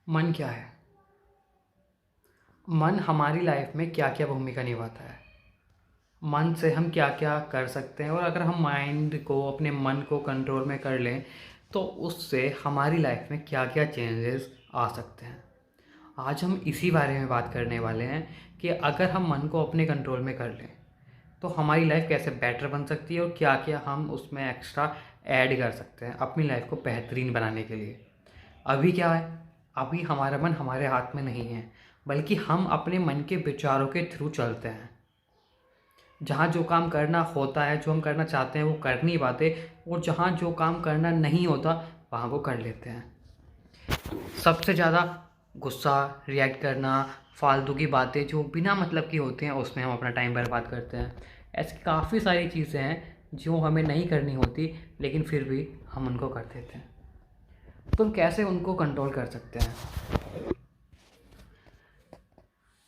मन क्या है? मन हमारी लाइफ में क्या क्या भूमिका निभाता है? मन से हम क्या क्या कर सकते हैं, और अगर हम माइंड को, अपने मन को कंट्रोल में कर लें तो उससे हमारी लाइफ में क्या क्या चेंजेस आ सकते हैं। आज हम इसी बारे में बात करने वाले हैं कि अगर हम मन को अपने कंट्रोल में कर लें तो हमारी लाइफ कैसे बेटर बन सकती है और क्या क्या हम उसमें एक्स्ट्रा ऐड कर सकते हैं अपनी लाइफ को बेहतरीन बनाने के लिए। अभी क्या है, अभी हमारा मन हमारे हाथ में नहीं है, बल्कि हम अपने मन के विचारों के थ्रू चलते हैं। जहाँ जो काम करना होता है, जो हम करना चाहते हैं वो कर नहीं पाते, और जहाँ जो काम करना नहीं होता वहाँ वो कर लेते हैं। सबसे ज़्यादा गुस्सा, रिएक्ट करना, फालतू की बातें जो बिना मतलब की होती हैं उसमें हम अपना टाइम बर्बाद करते हैं। ऐसी काफ़ी सारी चीज़ें हैं जो हमें नहीं करनी होती, लेकिन फिर भी हम उनको कर देते हैं। तो हम कैसे उनको कंट्रोल कर सकते हैं?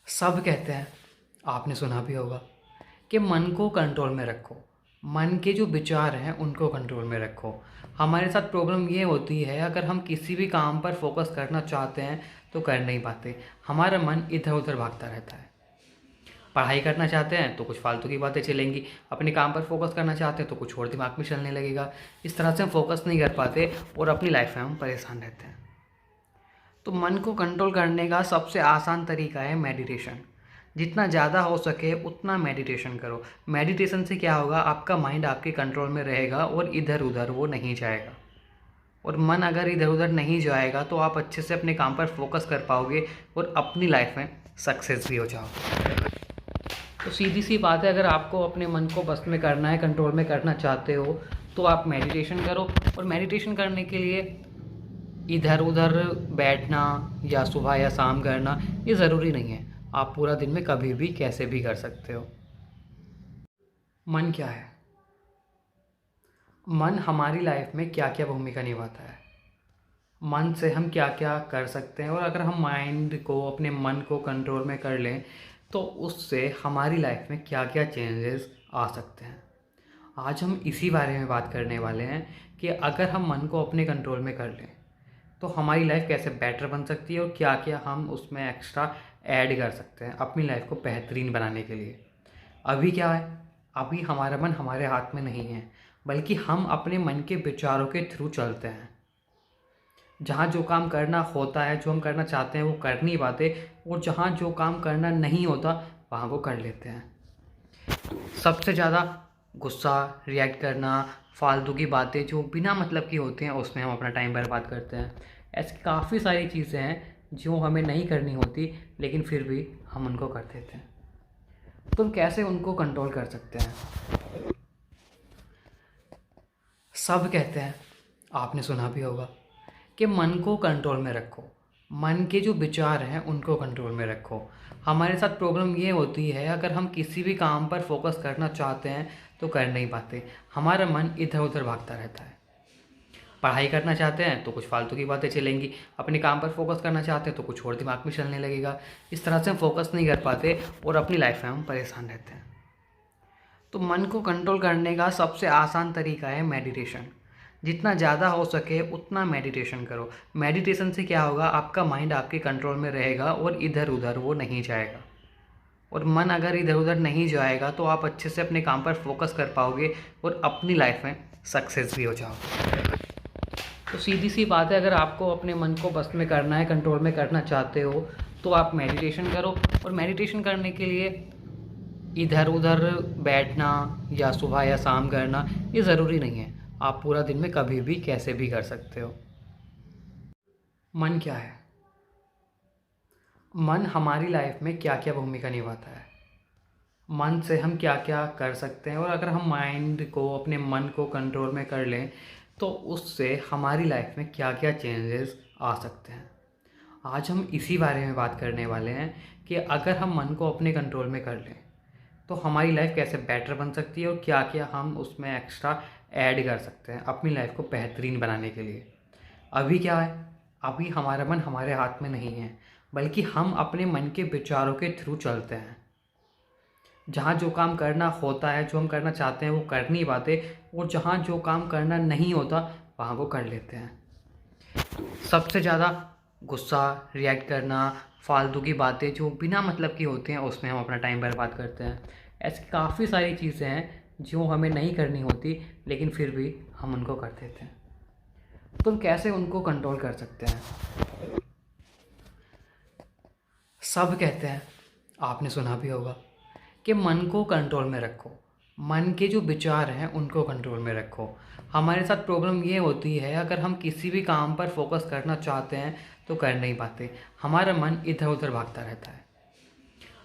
सब कहते हैं, आपने सुना भी होगा, कि मन को कंट्रोल में रखो, मन के जो विचार हैं उनको कंट्रोल में रखो। हमारे साथ प्रॉब्लम ये होती है, अगर हम किसी भी काम पर फोकस करना चाहते हैं तो कर नहीं पाते। हमारा मन इधर उधर भागता रहता है। पढ़ाई करना चाहते हैं तो कुछ फालतू की बातें चलेंगी, अपने काम पर फोकस करना चाहते हैं तो कुछ और दिमाग में चलने लगेगा। इस तरह से हम फोकस नहीं कर पाते और अपनी लाइफ में हम परेशान रहते हैं। तो मन को कंट्रोल करने का सबसे आसान तरीका है मेडिटेशन। जितना ज़्यादा हो सके उतना मेडिटेशन करो। मेडिटेशन से क्या होगा, आपका माइंड आपके कंट्रोल में रहेगा और इधर उधर वो नहीं जाएगा। और मन अगर इधर उधर नहीं जाएगा तो आप अच्छे से अपने काम पर फोकस कर पाओगे और अपनी लाइफ में सक्सेस भी हो जाओगे। तो सीधी सी बात है, अगर आपको अपने मन को बस में करना है, कंट्रोल में करना चाहते हो तो आप मेडिटेशन करो। और मेडिटेशन करने के लिए इधर उधर बैठना या सुबह या शाम करना ये ज़रूरी नहीं है। आप पूरा दिन में कभी भी कैसे भी कर सकते हो। मन क्या है? मन हमारी लाइफ में क्या क्या भूमिका निभाता है? मन से हम क्या क्या कर सकते हैं, और अगर हम माइंड को, अपने मन को कंट्रोल में कर लें तो उससे हमारी लाइफ में क्या क्या चेंजेस आ सकते हैं। आज हम इसी बारे में बात करने वाले हैं कि अगर हम मन को अपने कंट्रोल में कर लें तो हमारी लाइफ कैसे बेटर बन सकती है और क्या क्या हम उसमें एक्स्ट्रा ऐड कर सकते हैं अपनी लाइफ को बेहतरीन बनाने के लिए। अभी क्या है, अभी हमारा मन हमारे हाथ में नहीं है, बल्कि हम अपने मन के विचारों के थ्रू चलते हैं। जहाँ जो काम करना होता है, जो हम करना चाहते हैं वो कर नहीं पाते, और जहाँ जो काम करना नहीं होता वहाँ वो कर लेते हैं। सबसे ज़्यादा गुस्सा, रिएक्ट करना, फालतू की बातें जो बिना मतलब की होती हैं उसमें हम अपना टाइम बर्बाद करते हैं। ऐसी काफ़ी सारी चीज़ें हैं जो हमें नहीं करनी होती, लेकिन फिर भी हम उनको कर देते हैं। तो हम कैसे उनको कंट्रोल कर सकते हैं? सब कहते हैं, आपने सुना भी होगा, कि मन को कंट्रोल में रखो, मन के जो विचार हैं उनको कंट्रोल में रखो। हमारे साथ प्रॉब्लम ये होती है, अगर हम किसी भी काम पर फोकस करना चाहते हैं तो कर नहीं पाते। हमारा मन इधर उधर भागता रहता है। पढ़ाई करना चाहते हैं तो कुछ फालतू की बातें चलेंगी, अपने काम पर फोकस करना चाहते हैं तो कुछ और दिमाग में चलने लगेगा। इस तरह से हम फोकस नहीं कर पाते और अपनी लाइफ में हम परेशान रहते हैं। तो मन को कंट्रोल करने का सबसे आसान तरीका है मेडिटेशन। जितना ज़्यादा हो सके उतना मेडिटेशन करो। मेडिटेशन से क्या होगा, आपका माइंड आपके कंट्रोल में रहेगा और इधर उधर वो नहीं जाएगा। और मन अगर इधर उधर नहीं जाएगा तो आप अच्छे से अपने काम पर फोकस कर पाओगे और अपनी लाइफ में सक्सेस भी हो जाओगे। तो सीधी सी बात है, अगर आपको अपने मन को बस में करना है, कंट्रोल में करना चाहते हो तो आप मेडिटेशन करो। और मेडिटेशन करने के लिए इधर उधर बैठना या सुबह या शाम करना ये ज़रूरी नहीं है। आप पूरा दिन में कभी भी कैसे भी कर सकते हो। मन क्या है? मन हमारी लाइफ में क्या क्या भूमिका निभाता है? मन से हम क्या क्या कर सकते हैं, और अगर हम माइंड को, अपने मन को कंट्रोल में कर लें तो उससे हमारी लाइफ में क्या क्या चेंजेस आ सकते हैं। आज हम इसी बारे में बात करने वाले हैं कि अगर हम मन को अपने कंट्रोल में कर लें तो हमारी लाइफ कैसे बेटर बन सकती है और क्या क्या हम उसमें एक्स्ट्रा ऐड कर सकते हैं अपनी लाइफ को बेहतरीन बनाने के लिए। अभी क्या है, अभी हमारा मन हमारे हाथ में नहीं है, बल्कि हम अपने मन के विचारों के थ्रू चलते हैं। जहाँ जो काम करना होता है, जो हम करना चाहते हैं वो कर नहीं पाते, और जहाँ जो काम करना नहीं होता वहाँ वो कर लेते हैं। सबसे ज़्यादा गुस्सा, रिएक्ट करना, फालतू की बातें जो बिना मतलब की होती हैं उसमें हम अपना टाइम बर्बाद करते हैं। ऐसी काफ़ी सारी चीज़ें हैं जो हमें नहीं करनी होती लेकिन फिर भी हम उनको कर देते हैं। तो हम कैसे उनको कंट्रोल कर सकते हैं? सब कहते हैं, आपने सुना भी होगा, कि मन को कंट्रोल में रखो। मन के जो विचार हैं उनको कंट्रोल में रखो। हमारे साथ प्रॉब्लम ये होती है, अगर हम किसी भी काम पर फोकस करना चाहते हैं तो कर नहीं पाते। हमारा मन इधर उधर भागता रहता है।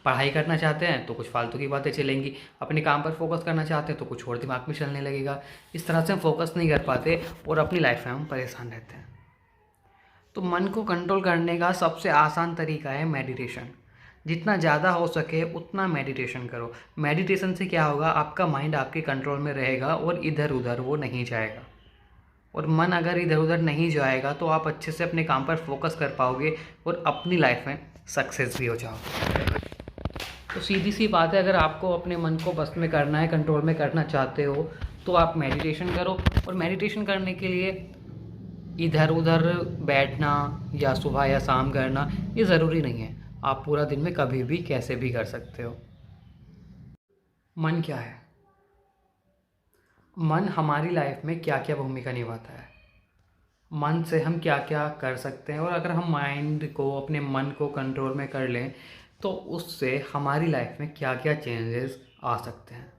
पढ़ाई करना चाहते हैं तो कुछ फालतू की बातें चलेंगी, अपने काम पर फोकस करना चाहते हैं तो कुछ और दिमाग में चलने लगेगा। इस तरह से हम फोकस नहीं कर पाते और अपनी लाइफ में हम परेशान रहते हैं। तो मन को कंट्रोल करने का सबसे आसान तरीका है मेडिटेशन। जितना ज़्यादा हो सके उतना मेडिटेशन करो। मेडिटेशन से क्या होगा, आपका माइंड आपके कंट्रोल में रहेगा और इधर उधर वो नहीं जाएगा। और मन अगर इधर उधर नहीं जाएगा तो आप अच्छे से अपने काम पर फोकस कर पाओगे और अपनी लाइफ में सक्सेस भी हो जाओगे। तो सीधी सी बात है, अगर आपको अपने मन को बस में करना है, कंट्रोल में करना चाहते हो तो आप मेडिटेशन करो। और मेडिटेशन करने के लिए इधर उधर बैठना या सुबह या शाम करना ये ज़रूरी नहीं है। आप पूरा दिन में कभी भी कैसे भी कर सकते हो। मन क्या है? मन हमारी लाइफ में क्या क्या भूमिका निभाता है, मन से हम क्या क्या कर सकते हैं, और अगर हम माइंड को, अपने मन को कंट्रोल में कर लें तो उससे हमारी लाइफ में क्या क्या चेंजेस आ सकते हैं।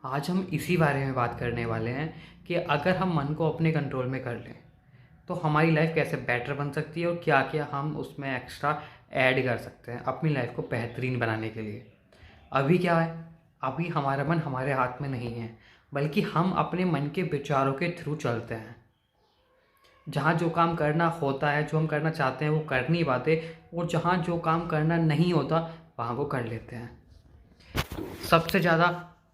आज हम इसी बारे में बात करने वाले हैं कि अगर हम मन को अपने कंट्रोल में कर लें तो हमारी लाइफ कैसे बेटर बन सकती है और क्या क्या हम उसमें एक्स्ट्रा ऐड कर सकते हैं अपनी लाइफ को बेहतरीन बनाने के लिए। अभी क्या है, अभी हमारा मन हमारे हाथ में नहीं है, बल्कि हम अपने मन के विचारों के थ्रू चलते हैं। जहाँ जो काम करना होता है, जो हम करना चाहते हैं वो कर नहीं पाते, और जहाँ जो काम करना नहीं होता वहाँ वो कर लेते हैं। सबसे ज़्यादा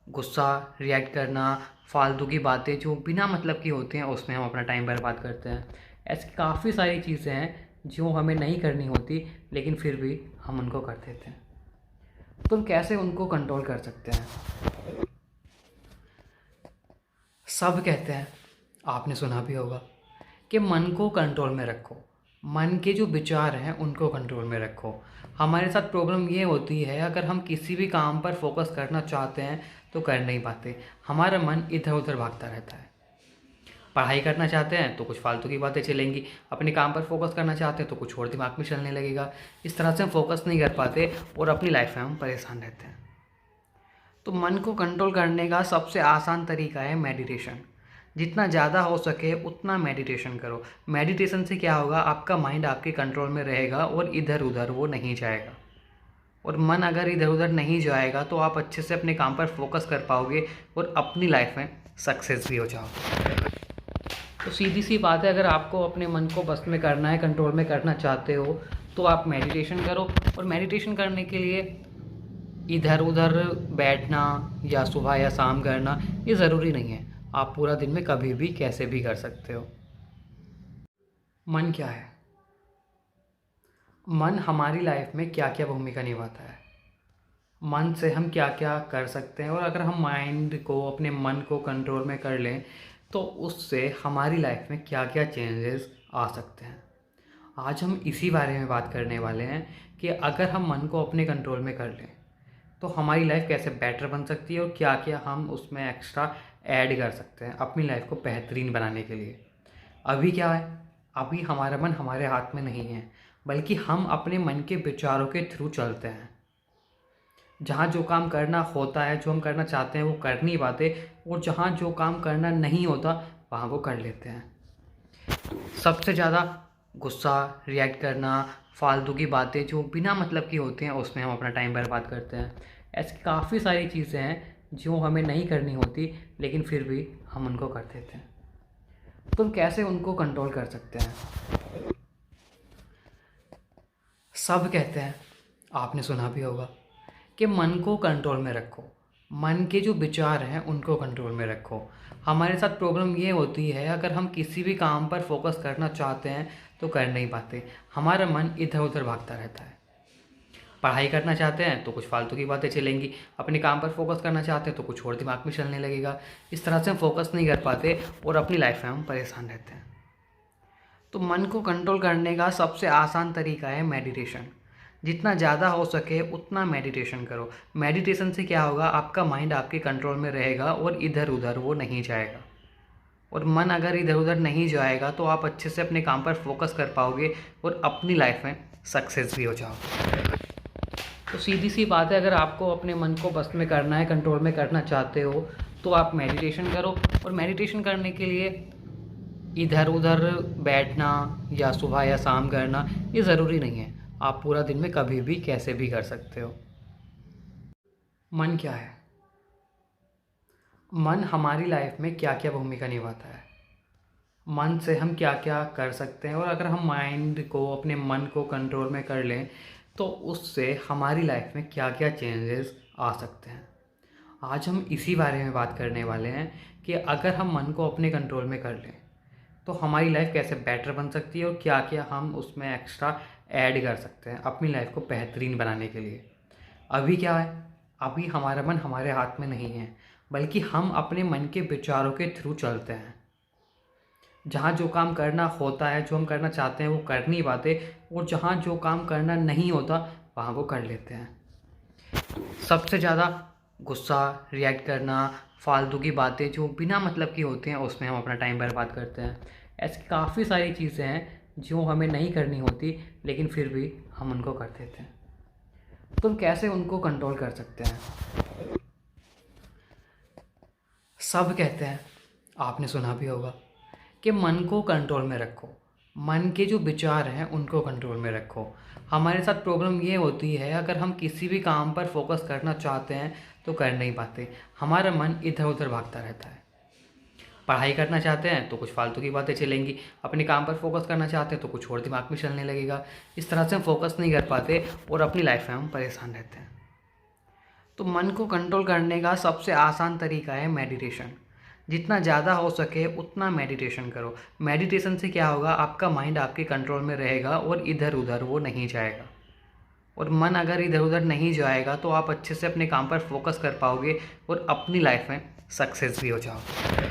गुस्सा, रिएक्ट करना, फालतू की बातें जो बिना मतलब की होती हैं उसमें हम अपना टाइम बर्बाद करते हैं। ऐसी काफ़ी सारी चीज़ें हैं जो हमें नहीं करनी होती लेकिन फिर भी हम उनको कर देते हैं। तो हम कैसे उनको कंट्रोल कर सकते हैं? सब कहते हैं, आपने सुना भी होगा, कि मन को कंट्रोल में रखो। मन के जो विचार हैं उनको कंट्रोल में रखो। हमारे साथ प्रॉब्लम ये होती है, अगर हम किसी भी काम पर फोकस करना चाहते हैं तो कर नहीं पाते। हमारा मन इधर उधर भागता रहता है। पढ़ाई करना चाहते हैं तो कुछ फालतू की बातें चलेंगी, अपने काम पर फोकस करना चाहते हैं तो कुछ और दिमाग में चलने लगेगा। इस तरह से हम फोकस नहीं कर पाते और अपनी लाइफ में हम परेशान रहते हैं। तो मन को कंट्रोल करने का सबसे आसान तरीका है मेडिटेशन। जितना ज़्यादा हो सके उतना मेडिटेशन करो। मेडिटेशन से क्या होगा, आपका माइंड आपके कंट्रोल में रहेगा और इधर उधर वो नहीं जाएगा। और मन अगर इधर उधर नहीं जाएगा तो आप अच्छे से अपने काम पर फोकस कर पाओगे और अपनी लाइफ में सक्सेस भी हो जाओगे। तो सीधी सी बात है, अगर आपको अपने मन को बस में करना है, कंट्रोल में करना चाहते हो तो आप मेडिटेशन करो। और मेडिटेशन करने के लिए इधर उधर बैठना या सुबह या शाम करना ये ज़रूरी नहीं है। आप पूरा दिन में कभी भी कैसे भी कर सकते हो। मन क्या है? मन हमारी लाइफ में क्या क्या भूमिका निभाता है, मन से हम क्या क्या कर सकते हैं, और अगर हम माइंड को, अपने मन को कंट्रोल में कर लें तो उससे हमारी लाइफ में क्या क्या चेंजेस आ सकते हैं। आज हम इसी बारे में बात करने वाले हैं कि अगर हम मन को अपने कंट्रोल में कर लें तो हमारी लाइफ कैसे बेटर बन सकती है और क्या क्या हम उसमें एक्स्ट्रा ऐड कर सकते हैं अपनी लाइफ को बेहतरीन बनाने के लिए। अभी क्या है, अभी हमारा मन हमारे हाथ में नहीं है, बल्कि हम अपने मन के विचारों के थ्रू चलते हैं। जहाँ जो काम करना होता है, जो हम करना चाहते हैं वो कर नहीं पाते, और जहाँ जो काम करना नहीं होता वहाँ वो कर लेते हैं। सबसे ज़्यादा गुस्सा, रिएक्ट करना, फालतू की बातें जो बिना मतलब की होती हैं उसमें हम अपना टाइम बर्बाद करते हैं। ऐसी काफ़ी सारी चीज़ें हैं जो हमें नहीं करनी होती लेकिन फिर भी हम उनको कर देते हैं। तो हम कैसे उनको कंट्रोल कर सकते हैं? सब कहते हैं, आपने सुना भी होगा, कि मन को कंट्रोल में रखो। मन के जो विचार हैं उनको कंट्रोल में रखो। हमारे साथ प्रॉब्लम ये होती है, अगर हम किसी भी काम पर फोकस करना चाहते हैं तो कर नहीं पाते। हमारा मन इधर उधर भागता रहता है। पढ़ाई करना चाहते हैं तो कुछ फालतू की बातें चलेंगी, अपने काम पर फोकस करना चाहते हैं तो कुछ और दिमाग में चलने लगेगा। इस तरह से हम फोकस नहीं कर पाते और अपनी लाइफ में हम परेशान रहते हैं। तो मन को कंट्रोल करने का सबसे आसान तरीका है मेडिटेशन। जितना ज़्यादा हो सके उतना मेडिटेशन करो। मेडिटेशन से क्या होगा, आपका माइंड आपके कंट्रोल में रहेगा और इधर उधर वो नहीं जाएगा। और मन अगर इधर उधर नहीं जाएगा तो आप अच्छे से अपने काम पर फोकस कर पाओगे और अपनी लाइफ में सक्सेस भी हो जाओगे। तो सीधी सी बात है, अगर आपको अपने मन को बस में करना है, कंट्रोल में करना चाहते हो, तो आप मेडिटेशन करो। और मेडिटेशन करने के लिए इधर उधर बैठना या सुबह या शाम करना ये ज़रूरी नहीं है। आप पूरा दिन में कभी भी कैसे भी कर सकते हो। मन क्या है? मन हमारी लाइफ में क्या क्या भूमिका निभाता है, मन से हम क्या क्या कर सकते हैं, और अगर हम माइंड को, अपने मन को कंट्रोल में कर लें तो उससे हमारी लाइफ में क्या क्या चेंजेस आ सकते हैं। आज हम इसी बारे में बात करने वाले हैं कि अगर हम मन को अपने कंट्रोल में कर लें तो हमारी लाइफ कैसे बेटर बन सकती है और क्या क्या हम उसमें एक्स्ट्रा ऐड कर सकते हैं अपनी लाइफ को बेहतरीन बनाने के लिए। अभी क्या है, अभी हमारा मन हमारे हाथ में नहीं है, बल्कि हम अपने मन के विचारों के थ्रू चलते हैं। जहाँ जो काम करना होता है, जो हम करना चाहते हैं वो कर नहीं पाते, और जहाँ जो काम करना नहीं होता वहाँ वो कर लेते हैं। सबसे ज़्यादा गुस्सा, रिएक्ट करना, फालतू की बातें जो बिना मतलब की होती हैं उसमें हम अपना टाइम बर्बाद करते हैं। ऐसी काफ़ी सारी चीज़ें हैं जो हमें नहीं करनी होती, लेकिन फिर भी हम उनको कर देते हैं। तो हम कैसे उनको कंट्रोल कर सकते हैं? सब कहते हैं, आपने सुना भी होगा, कि मन को कंट्रोल में रखो। मन के जो विचार हैं उनको कंट्रोल में रखो। हमारे साथ प्रॉब्लम ये होती है, अगर हम किसी भी काम पर फोकस करना चाहते हैं तो कर नहीं पाते। हमारा मन इधर उधर भागता रहता है। पढ़ाई करना चाहते हैं तो कुछ फालतू की बातें चलेंगी, अपने काम पर फोकस करना चाहते हैं तो कुछ और दिमाग में चलने लगेगा। इस तरह से हम फोकस नहीं कर पाते और अपनी लाइफ में हम परेशान रहते हैं। तो मन को कंट्रोल करने का सबसे आसान तरीका है मेडिटेशन। जितना ज़्यादा हो सके उतना मेडिटेशन करो। मेडिटेशन से क्या होगा, आपका माइंड आपके कंट्रोल में रहेगा और इधर उधर वो नहीं जाएगा। और मन अगर इधर उधर नहीं जाएगा तो आप अच्छे से अपने काम पर फोकस कर पाओगे और अपनी लाइफ में सक्सेस भी हो जाओगे।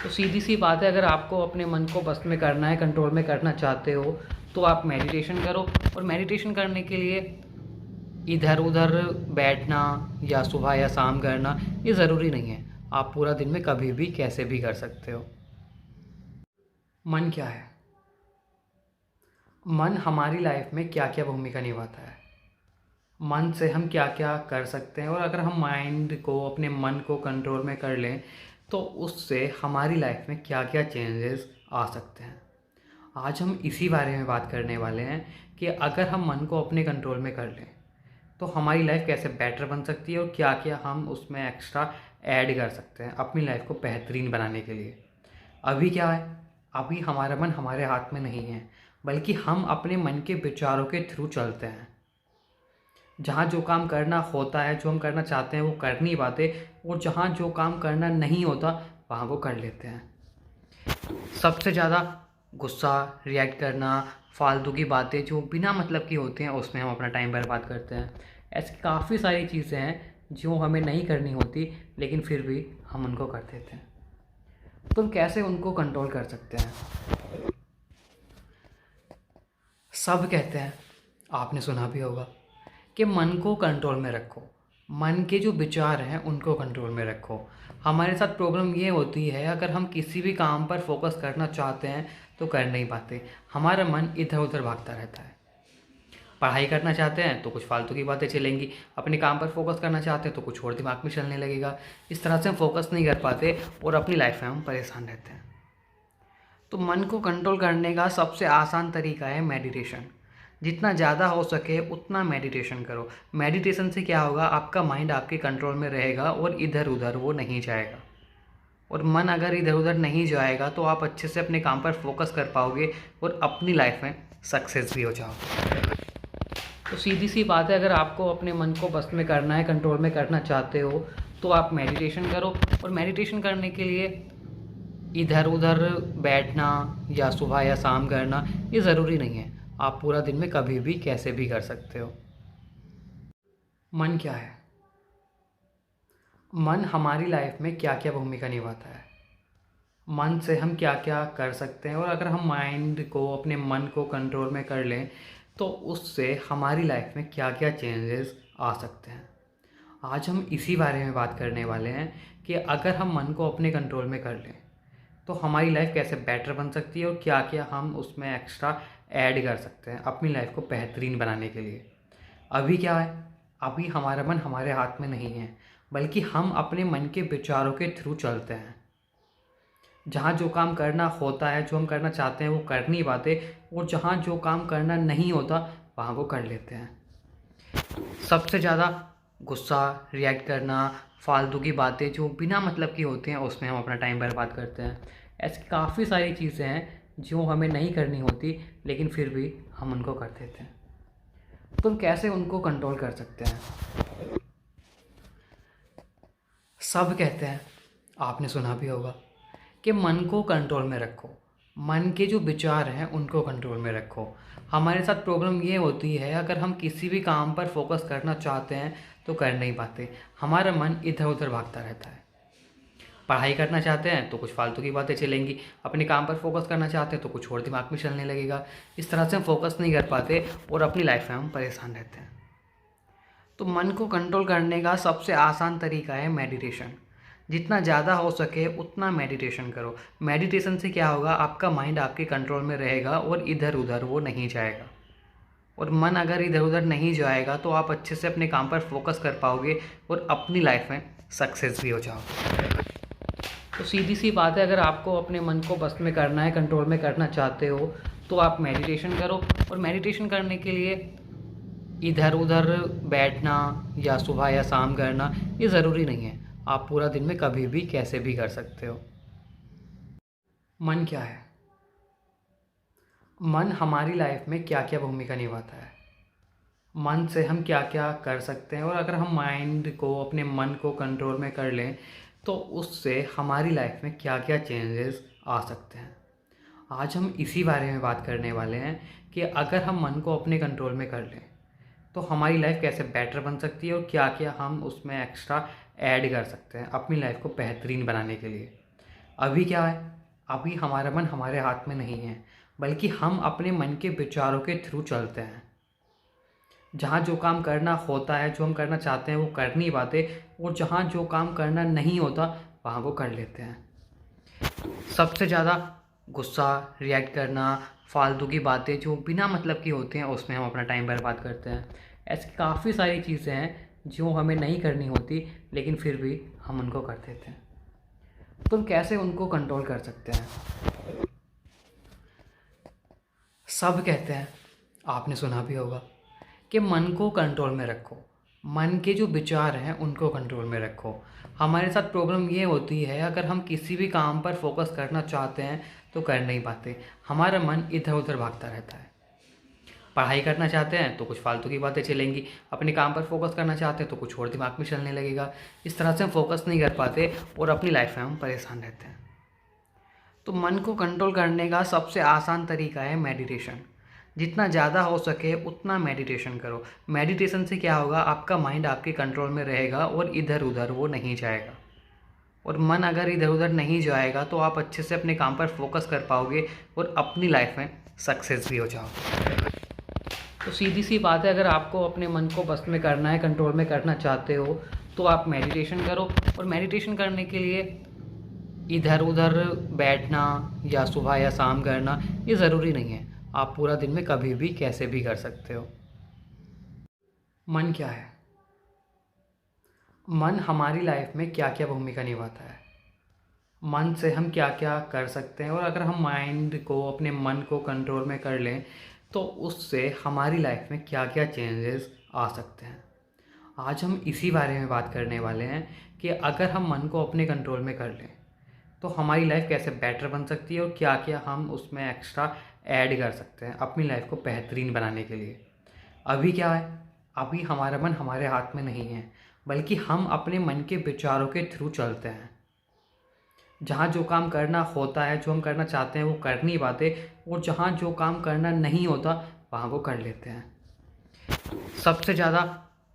तो सीधी सी बात है, अगर आपको अपने मन को बस में करना है, कंट्रोल में करना चाहते हो, तो आप मेडिटेशन करो। और मेडिटेशन करने के लिए इधर उधर बैठना या सुबह या शाम करना ये ज़रूरी नहीं है। आप पूरा दिन में कभी भी कैसे भी कर सकते हो। मन क्या है? मन हमारी लाइफ में क्या क्या भूमिका निभाता है, मन से हम क्या क्या कर सकते हैं, और अगर हम माइंड को, अपने मन को कंट्रोल में कर लें तो उससे हमारी लाइफ में क्या क्या चेंजेस आ सकते हैं। आज हम इसी बारे में बात करने वाले हैं कि अगर हम मन को अपने कंट्रोल में कर लें तो हमारी लाइफ कैसे बेटर बन सकती है और क्या क्या हम उसमें एक्स्ट्रा ऐड कर सकते हैं अपनी लाइफ को बेहतरीन बनाने के लिए। अभी क्या है, अभी हमारा मन हमारे हाथ में नहीं है, बल्कि हम अपने मन के विचारों के थ्रू चलते हैं। जहाँ जो काम करना होता है, जो हम करना चाहते हैं वो कर नहीं पाते, और जहाँ जो काम करना नहीं होता वहाँ वो कर लेते हैं। सबसे ज़्यादा गुस्सा, रिएक्ट करना, फालतू की बातें जो बिना मतलब की होती हैं उसमें हम अपना टाइम बर्बाद करते हैं। ऐसी काफ़ी सारी चीज़ें हैं जो हमें नहीं करनी होती, लेकिन फिर भी हम उनको कर देते हैं। तो हम कैसे उनको कंट्रोल कर सकते हैं? सब कहते हैं, आपने सुना भी होगा, कि मन को कंट्रोल में रखो। मन के जो विचार हैं उनको कंट्रोल में रखो। हमारे साथ प्रॉब्लम ये होती है, अगर हम किसी भी काम पर फोकस करना चाहते हैं तो कर नहीं पाते। हमारा मन इधर उधर भागता रहता है। पढ़ाई करना चाहते हैं तो कुछ फालतू की बातें चलेंगी, अपने काम पर फोकस करना चाहते हैं तो कुछ और दिमाग में चलने लगेगा। इस तरह से हम फोकस नहीं कर पाते और अपनी लाइफ में हम परेशान रहते हैं। तो मन को कंट्रोल करने का सबसे आसान तरीका है मेडिटेशन। जितना ज़्यादा हो सके उतना मेडिटेशन करो। मेडिटेशन से क्या होगा, आपका माइंड आपके कंट्रोल में रहेगा और इधर उधर वो नहीं जाएगा। और मन अगर इधर उधर नहीं जाएगा तो आप अच्छे से अपने काम पर फोकस कर पाओगे और अपनी लाइफ में सक्सेस भी हो जाओगे। तो सीधी सी बात है, अगर आपको अपने मन को बस में करना है, कंट्रोल में करना चाहते हो, तो आप मेडिटेशन करो। और मेडिटेशन करने के लिए इधर उधर बैठना या सुबह या शाम करना ये ज़रूरी नहीं है। आप पूरा दिन में कभी भी कैसे भी कर सकते हो। मन क्या है? मन हमारी लाइफ में क्या क्या भूमिका निभाता है, मन से हम क्या क्या कर सकते हैं, और अगर हम माइंड को, अपने मन को कंट्रोल में कर लें तो उससे हमारी लाइफ में क्या क्या चेंजेस आ सकते हैं। आज हम इसी बारे में बात करने वाले हैं कि अगर हम मन को अपने कंट्रोल में कर लें तो हमारी लाइफ कैसे बेटर बन सकती है और क्या क्या हम उसमें एक्स्ट्रा ऐड कर सकते हैं अपनी लाइफ को बेहतरीन बनाने के लिए। अभी क्या है, अभी हमारा मन हमारे हाथ में नहीं है, बल्कि हम अपने मन के विचारों के थ्रू चलते हैं। जहाँ जो काम करना होता है, जो हम करना चाहते हैं वो कर नहीं पाते, और जहाँ जो काम करना नहीं होता वहाँ वो कर लेते हैं। सबसे ज़्यादा गुस्सा, रिएक्ट करना, फालतू की बातें जो बिना मतलब की होती हैं उसमें हम अपना टाइम बर्बाद करते हैं। ऐसी काफ़ी सारी चीज़ें हैं जो हमें नहीं करनी होती, लेकिन फिर भी हम उनको कर देते हैं। तो हम कैसे उनको कंट्रोल कर सकते हैं? सब कहते हैं, आपने सुना भी होगा, कि मन को कंट्रोल में रखो, मन के जो विचार हैं उनको कंट्रोल में रखो। हमारे साथ प्रॉब्लम ये होती है, अगर हम किसी भी काम पर फोकस करना चाहते हैं तो कर नहीं पाते। हमारा मन इधर उधर भागता रहता है। पढ़ाई करना चाहते हैं तो कुछ फालतू की बातें चलेंगी, अपने काम पर फोकस करना चाहते हैं तो कुछ और दिमाग में चलने लगेगा। इस तरह से हम फोकस नहीं कर पाते और अपनी लाइफ में हम परेशान रहते हैं। तो मन को कंट्रोल करने का सबसे आसान तरीका है मेडिटेशन। जितना ज़्यादा हो सके उतना मेडिटेशन करो। मेडिटेशन से क्या होगा, आपका माइंड आपके कंट्रोल में रहेगा और इधर उधर वो नहीं जाएगा। और मन अगर इधर उधर नहीं जाएगा तो आप अच्छे से अपने काम पर फोकस कर पाओगे और अपनी लाइफ में सक्सेस भी हो जाओगे। तो सीधी सी बात है, अगर आपको अपने मन को बस में करना है, कंट्रोल में करना चाहते हो तो आप मेडिटेशन करो। और मेडिटेशन करने के लिए इधर उधर बैठना या सुबह या शाम करना ये ज़रूरी नहीं है। आप पूरा दिन में कभी भी कैसे भी कर सकते हो। मन क्या है? मन हमारी लाइफ में क्या क्या भूमिका निभाता है, मन से हम क्या क्या कर सकते हैं, और अगर हम माइंड को, अपने मन को कंट्रोल में कर लें तो उससे हमारी लाइफ में क्या क्या चेंजेस आ सकते हैं। आज हम इसी बारे में बात करने वाले हैं कि अगर हम मन को अपने कंट्रोल में कर लें तो हमारी लाइफ कैसे बेटर बन सकती है और क्या क्या हम उसमें एक्स्ट्रा ऐड कर सकते हैं अपनी लाइफ को बेहतरीन बनाने के लिए। अभी क्या है, अभी हमारा मन हमारे हाथ में नहीं है, बल्कि हम अपने मन के विचारों के थ्रू चलते हैं। जहाँ जो काम करना होता है, जो हम करना चाहते हैं वो कर नहीं पाते, और जहाँ जो काम करना नहीं होता वहाँ वो कर लेते हैं। सबसे ज़्यादा गुस्सा, रिएक्ट करना, फालतू की बातें जो बिना मतलब की होती हैं उसमें हम अपना टाइम बर्बाद करते हैं। ऐसी काफ़ी सारी चीज़ें हैं जो हमें नहीं करनी होती, लेकिन फिर भी हम उनको कर देते हैं। तो हम कैसे उनको कंट्रोल कर सकते हैं? सब कहते हैं, आपने सुना भी होगा, कि मन को कंट्रोल में रखो, मन के जो विचार हैं उनको कंट्रोल में रखो। हमारे साथ प्रॉब्लम ये होती है, अगर हम किसी भी काम पर फोकस करना चाहते हैं तो कर नहीं पाते। हमारा मन इधर उधर भागता रहता है। पढ़ाई करना चाहते हैं तो कुछ फालतू की बातें चलेंगी, अपने काम पर फोकस करना चाहते हैं तो कुछ और दिमाग में चलने लगेगा। इस तरह से हम फोकस नहीं कर पाते और अपनी लाइफ में हम परेशान रहते हैं। तो मन को कंट्रोल करने का सबसे आसान तरीका है मेडिटेशन। जितना ज़्यादा हो सके उतना मेडिटेशन करो। मेडिटेशन से क्या होगा, आपका माइंड आपके कंट्रोल में रहेगा और इधर उधर वो नहीं जाएगा। और मन अगर इधर उधर नहीं जाएगा तो आप अच्छे से अपने काम पर फोकस कर पाओगे और अपनी लाइफ में सक्सेस भी हो जाओगे। तो सीधी सी बात है, अगर आपको अपने मन को बस में करना है, कंट्रोल में करना चाहते हो तो आप मेडिटेशन करो। और मेडिटेशन करने के लिए इधर उधर बैठना या सुबह या शाम करना ये ज़रूरी नहीं है। आप पूरा दिन में कभी भी कैसे भी कर सकते हो। मन क्या है? मन हमारी लाइफ में क्या क्या भूमिका निभाता है, मन से हम क्या क्या कर सकते हैं, और अगर हम माइंड को, अपने मन को कंट्रोल में कर लें तो उससे हमारी लाइफ में क्या क्या चेंजेस आ सकते हैं। आज हम इसी बारे में बात करने वाले हैं कि अगर हम मन को अपने कंट्रोल में कर लें तो हमारी लाइफ कैसे बेटर बन सकती है और क्या क्या हम उसमें एक्स्ट्रा ऐड कर सकते हैं अपनी लाइफ को बेहतरीन बनाने के लिए। अभी क्या है, अभी हमारा मन हमारे हाथ में नहीं है, बल्कि हम अपने मन के विचारों के थ्रू चलते हैं। जहाँ जो काम करना होता है, जो हम करना चाहते हैं वो कर नहीं पाते, और जहाँ जो काम करना नहीं होता वहाँ वो कर लेते हैं। सबसे ज़्यादा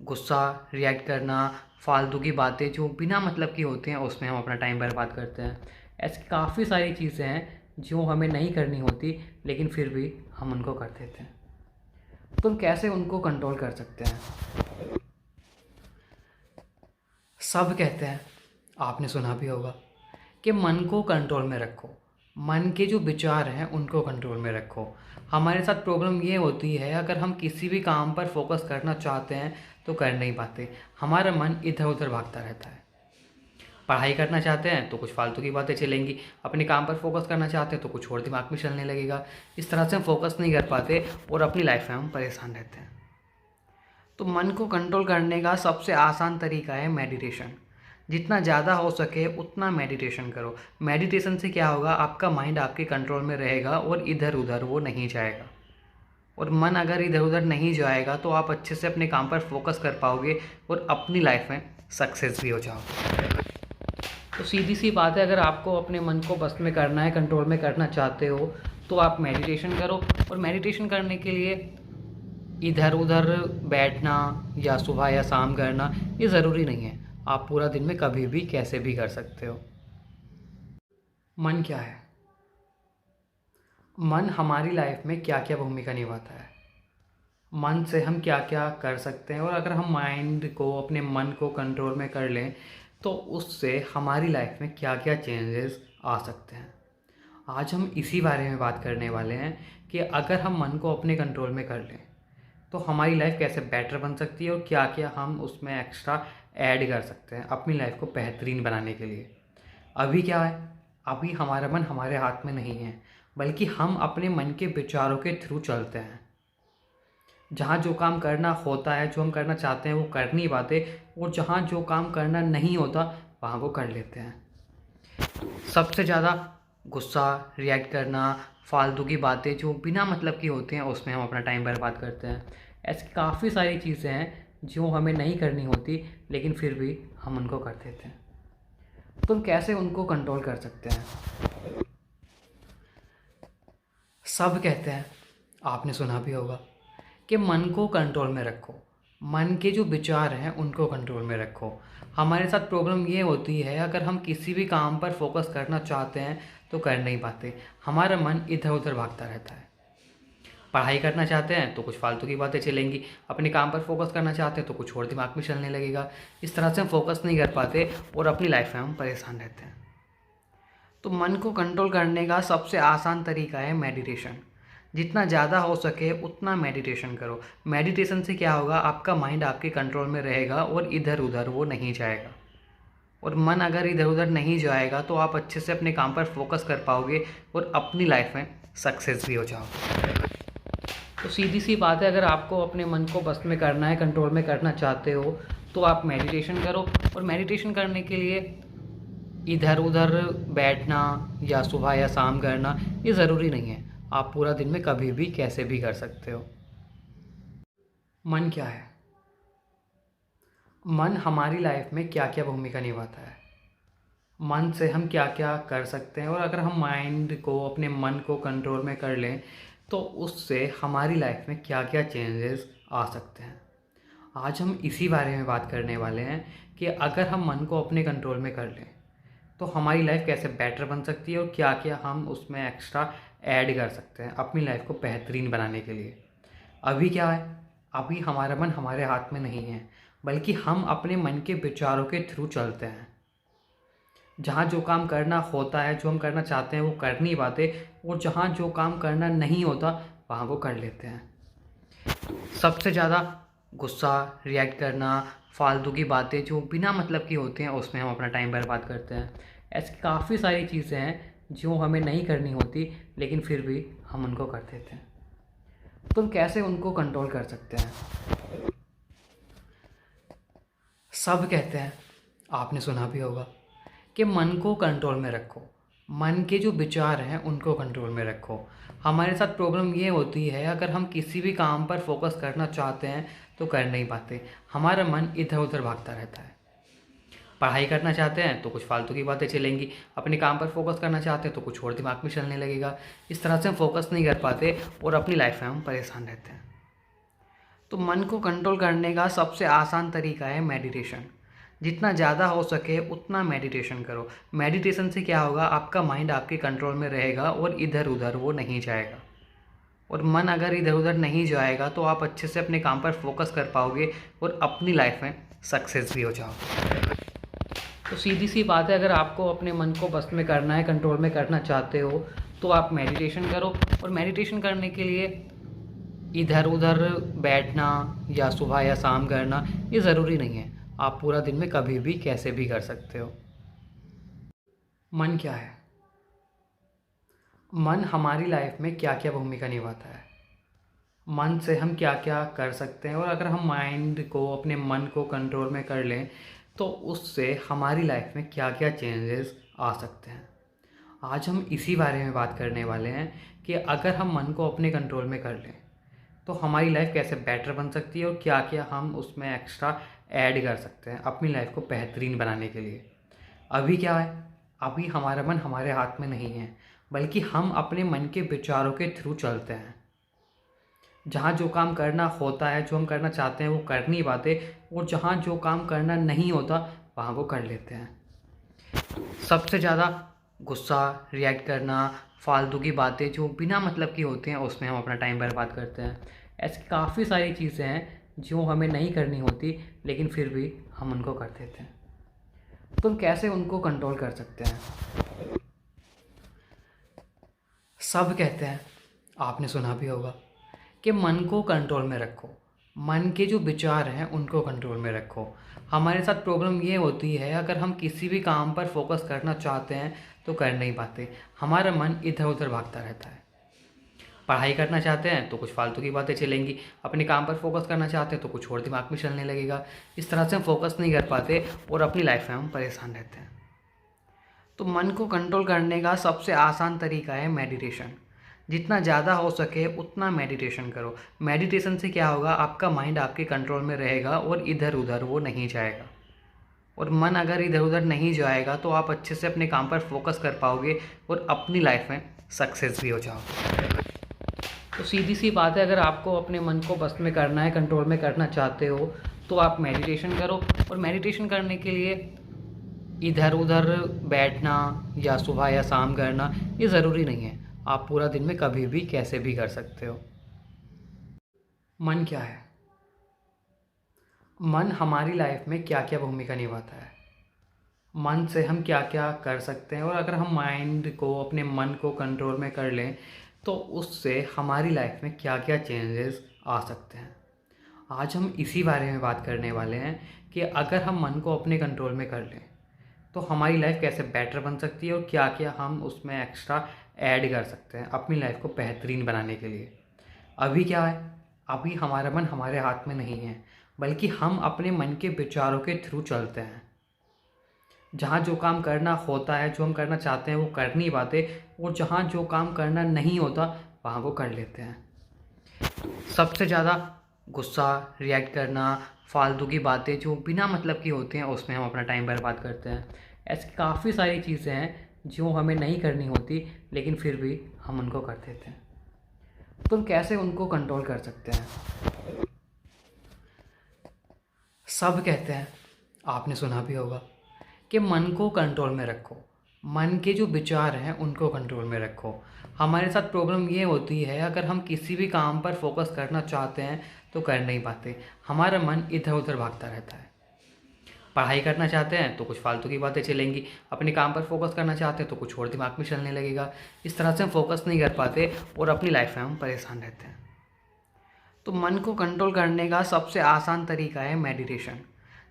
गुस्सा, रिएक्ट करना, फालतू की बातें जो बिना मतलब की होती हैं उसमें हम अपना टाइम बर्बाद करते हैं। ऐसी काफ़ी सारी चीज़ें हैं जो हमें नहीं करनी होती, लेकिन फिर भी हम उनको कर देते हैं। तो हम कैसे उनको कंट्रोल कर सकते हैं? सब कहते हैं, आपने सुना भी होगा, कि मन को कंट्रोल में रखो, मन के जो विचार हैं उनको कंट्रोल में रखो। हमारे साथ प्रॉब्लम ये होती है, अगर हम किसी भी काम पर फोकस करना चाहते हैं तो कर नहीं पाते। हमारा मन इधर उधर भागता रहता है। पढ़ाई करना चाहते हैं तो कुछ फालतू की बातें चलेंगी, अपने काम पर फोकस करना चाहते हैं तो कुछ और दिमाग में चलने लगेगा। इस तरह से हम फोकस नहीं कर पाते और अपनी लाइफ में हम परेशान रहते हैं। तो मन को कंट्रोल करने का सबसे आसान तरीका है मेडिटेशन। जितना ज़्यादा हो सके उतना मेडिटेशन करो। मेडिटेशन से क्या होगा, आपका माइंड आपके कंट्रोल में रहेगा और इधर उधर वो नहीं जाएगा। और मन अगर इधर उधर नहीं जाएगा तो आप अच्छे से अपने काम पर फोकस कर पाओगे और अपनी लाइफ में सक्सेस भी हो जाओगे। तो सीधी सी बात है, अगर आपको अपने मन को बस में करना है, कंट्रोल में करना चाहते हो, तो आप मेडिटेशन करो। और मेडिटेशन करने के लिए इधर उधर बैठना या सुबह या शाम करना ये ज़रूरी नहीं है। आप पूरा दिन में कभी भी कैसे भी कर सकते हो। मन क्या है? मन हमारी लाइफ में क्या क्या भूमिका निभाता है, मन से हम क्या क्या कर सकते हैं, और अगर हम माइंड को, अपने मन को कंट्रोल में कर लें तो उससे हमारी लाइफ में क्या क्या चेंजेस आ सकते हैं। आज हम इसी बारे में बात करने वाले हैं कि अगर हम मन को अपने कंट्रोल में कर लें तो हमारी लाइफ कैसे बेटर बन सकती है और क्या क्या हम उसमें एक्स्ट्रा ऐड कर सकते हैं अपनी लाइफ को बेहतरीन बनाने के लिए। अभी क्या है, अभी हमारा मन हमारे हाथ में नहीं है, बल्कि हम अपने मन के विचारों के थ्रू चलते हैं। जहाँ जो काम करना होता है, जो हम करना चाहते हैं वो कर नहीं पाते, और जहाँ जो काम करना नहीं होता वहाँ वो कर लेते हैं। सबसे ज़्यादा गुस्सा, रिएक्ट करना, फालतू की बातें जो बिना मतलब की होती हैं उसमें हम अपना टाइम बर्बाद करते हैं। ऐसी काफ़ी सारी चीज़ें हैं जो हमें नहीं करनी होती, लेकिन फिर भी हम उनको कर देते हैं। तो हम कैसे उनको कंट्रोल कर सकते हैं? सब कहते हैं, आपने सुना भी होगा, कि मन को कंट्रोल में रखो, मन के जो विचार हैं उनको कंट्रोल में रखो। हमारे साथ प्रॉब्लम ये होती है, अगर हम किसी भी काम पर फोकस करना चाहते हैं तो कर नहीं पाते। हमारा मन इधर उधर भागता रहता है। पढ़ाई करना चाहते हैं तो कुछ फालतू की बातें चलेंगी, अपने काम पर फोकस करना चाहते हैं तो कुछ और दिमाग में चलने लगेगा। इस तरह से हम फोकस नहीं कर पाते और अपनी लाइफ में हम परेशान रहते हैं। तो मन को कंट्रोल करने का सबसे आसान तरीका है मेडिटेशन। जितना ज़्यादा हो सके उतना मेडिटेशन करो। मेडिटेशन से क्या होगा, आपका माइंड आपके कंट्रोल में रहेगा और इधर उधर वो नहीं जाएगा। और मन अगर इधर उधर नहीं जाएगा तो आप अच्छे से अपने काम पर फोकस कर पाओगे और अपनी लाइफ में सक्सेस भी हो जाओगे। तो सीधी सी बात है, अगर आपको अपने मन को बस में करना है, कंट्रोल में करना चाहते हो, तो आप मेडिटेशन करो। और मेडिटेशन करने के लिए इधर उधर बैठना या सुबह या शाम करना ये ज़रूरी नहीं है। आप पूरा दिन में कभी भी कैसे भी कर सकते हो। मन क्या है? मन हमारी लाइफ में क्या क्या भूमिका निभाता है, मन से हम क्या क्या कर सकते हैं, और अगर हम माइंड को, अपने मन को कंट्रोल में कर लें तो उससे हमारी लाइफ में क्या क्या चेंजेस आ सकते हैं। आज हम इसी बारे में बात करने वाले हैं कि अगर हम मन को अपने कंट्रोल में कर लें तो हमारी लाइफ कैसे बेटर बन सकती है और क्या क्या हम उसमें एक्स्ट्रा ऐड कर सकते हैं अपनी लाइफ को बेहतरीन बनाने के लिए। अभी क्या है, अभी हमारा मन हमारे हाथ में नहीं है, बल्कि हम अपने मन के विचारों के थ्रू चलते हैं। जहाँ जो काम करना होता है, जो हम करना चाहते हैं वो कर नहीं पाते, और जहाँ जो काम करना नहीं होता वहाँ वो कर लेते हैं। सबसे ज़्यादा गुस्सा, रिएक्ट करना, फालतू की बातें जो बिना मतलब की होती हैं उसमें हम अपना टाइम बर्बाद करते हैं। ऐसी काफ़ी सारी चीज़ें हैं जो हमें नहीं करनी होती, लेकिन फिर भी हम उनको कर देते हैं। तो हम कैसे उनको कंट्रोल कर सकते हैं? सब कहते हैं, आपने सुना भी होगा, कि मन को कंट्रोल में रखो, मन के जो विचार हैं उनको कंट्रोल में रखो। हमारे साथ प्रॉब्लम ये होती है, अगर हम किसी भी काम पर फोकस करना चाहते हैं तो कर नहीं पाते। हमारा मन इधर उधर भागता रहता है। पढ़ाई करना चाहते हैं तो कुछ फालतू की बातें चलेंगी, अपने काम पर फोकस करना चाहते हैं तो कुछ और दिमाग में चलने लगेगा। इस तरह से हम फोकस नहीं कर पाते और अपनी लाइफ में हम परेशान रहते हैं। तो मन को कंट्रोल करने का सबसे आसान तरीका है मेडिटेशन। जितना ज़्यादा हो सके उतना मेडिटेशन करो। मेडिटेशन से क्या होगा, आपका माइंड आपके कंट्रोल में रहेगा और इधर उधर वो नहीं जाएगा। और मन अगर इधर उधर नहीं जाएगा तो आप अच्छे से अपने काम पर फोकस कर पाओगे और अपनी लाइफ में सक्सेस भी हो जाओगे। तो सीधी सी बात है, अगर आपको अपने मन को बस में करना है, कंट्रोल में करना चाहते हो, तो आप मेडिटेशन करो। और मेडिटेशन करने के लिए इधर उधर बैठना या सुबह या शाम करना ये ज़रूरी नहीं है। आप पूरा दिन में कभी भी कैसे भी कर सकते हो। मन क्या है? मन हमारी लाइफ में क्या क्या भूमिका निभाता है, मन से हम क्या क्या कर सकते हैं, और अगर हम माइंड को, अपने मन को कंट्रोल में कर लें तो उससे हमारी लाइफ में क्या क्या चेंजेस आ सकते हैं। आज हम इसी बारे में बात करने वाले हैं कि अगर हम मन को अपने कंट्रोल में कर लें तो हमारी लाइफ कैसे बेटर बन सकती है और क्या क्या हम उसमें एक्स्ट्रा ऐड कर सकते हैं अपनी लाइफ को बेहतरीन बनाने के लिए। अभी क्या है, अभी हमारा मन हमारे हाथ में नहीं है, बल्कि हम अपने मन के विचारों के थ्रू चलते हैं। जहाँ जो काम करना होता है, जो हम करना चाहते हैं वो कर नहीं पाते, और जहाँ जो काम करना नहीं होता वहाँ वो कर लेते हैं। सबसे ज़्यादा गुस्सा, रिएक्ट करना, फालतू की बातें जो बिना मतलब की होती हैं उसमें हम अपना टाइम बर्बाद करते हैं। ऐसी काफ़ी सारी चीज़ें हैं जो हमें नहीं करनी होती लेकिन फिर भी हम उनको कर देते हैं। तो हम कैसे उनको कंट्रोल कर सकते हैं? सब कहते हैं, आपने सुना भी होगा, कि मन को कंट्रोल में रखो, मन के जो विचार हैं उनको कंट्रोल में रखो। हमारे साथ प्रॉब्लम ये होती है, अगर हम किसी भी काम पर फोकस करना चाहते हैं तो कर नहीं पाते। हमारा मन इधर उधर भागता रहता है। पढ़ाई करना चाहते हैं तो कुछ फालतू की बातें चलेंगी, अपने काम पर फोकस करना चाहते हैं तो कुछ और दिमाग में चलने लगेगा। इस तरह से हम फोकस नहीं कर पाते और अपनी लाइफ में हम परेशान रहते हैं। तो मन को कंट्रोल करने का सबसे आसान तरीका है मेडिटेशन। जितना ज़्यादा हो सके उतना मेडिटेशन करो। मेडिटेशन से क्या होगा, आपका माइंड आपके कंट्रोल में रहेगा और इधर उधर वो नहीं जाएगा। और मन अगर इधर उधर नहीं जाएगा तो आप अच्छे से अपने काम पर फोकस कर पाओगे और अपनी लाइफ में सक्सेस भी हो जाओगे। तो सीधी सी बात है, अगर आपको अपने मन को बस में करना है, कंट्रोल में करना चाहते हो, तो आप मेडिटेशन करो। और मेडिटेशन करने के लिए इधर उधर बैठना या सुबह या शाम करना ये ज़रूरी नहीं है। आप पूरा दिन में कभी भी कैसे भी कर सकते हो। मन क्या है? मन हमारी लाइफ में क्या क्या भूमिका निभाता है, मन से हम क्या क्या कर सकते हैं, और अगर हम माइंड को, अपने मन को कंट्रोल में कर लें तो उससे हमारी लाइफ में क्या क्या चेंजेस आ सकते हैं। आज हम इसी बारे में बात करने वाले हैं कि अगर हम मन को अपने कंट्रोल में कर लें तो हमारी लाइफ कैसे बेटर बन सकती है और क्या क्या हम उसमें एक्स्ट्रा ऐड कर सकते हैं अपनी लाइफ को बेहतरीन बनाने के लिए। अभी क्या है, अभी हमारा मन हमारे हाथ में नहीं है, बल्कि हम अपने मन के विचारों के थ्रू चलते हैं। जहाँ जो काम करना होता है, जो हम करना चाहते हैं वो कर नहीं पाते, और जहाँ जो काम करना नहीं होता वहाँ वो कर लेते हैं। सबसे ज़्यादा गुस्सा, रिएक्ट करना, फालतू की बातें जो बिना मतलब की होती हैं उसमें हम अपना टाइम बर्बाद करते हैं। ऐसी काफ़ी सारी चीज़ें हैं जो हमें नहीं करनी होती लेकिन फिर भी हम उनको कर देते हैं। तो हम कैसे उनको कंट्रोल कर सकते हैं? सब कहते हैं, आपने सुना भी होगा, कि मन को कंट्रोल में रखो, मन के जो विचार हैं उनको कंट्रोल में रखो। हमारे साथ प्रॉब्लम ये होती है, अगर हम किसी भी काम पर फोकस करना चाहते हैं तो कर नहीं पाते। हमारा मन इधर उधर भागता रहता है। पढ़ाई करना चाहते हैं तो कुछ फालतू की बातें चलेंगी, अपने काम पर फोकस करना चाहते हैं तो कुछ और दिमाग में चलने लगेगा। इस तरह से हम फोकस नहीं कर पाते और अपनी लाइफ में हम परेशान रहते हैं। तो मन को कंट्रोल करने का सबसे आसान तरीका है मेडिटेशन।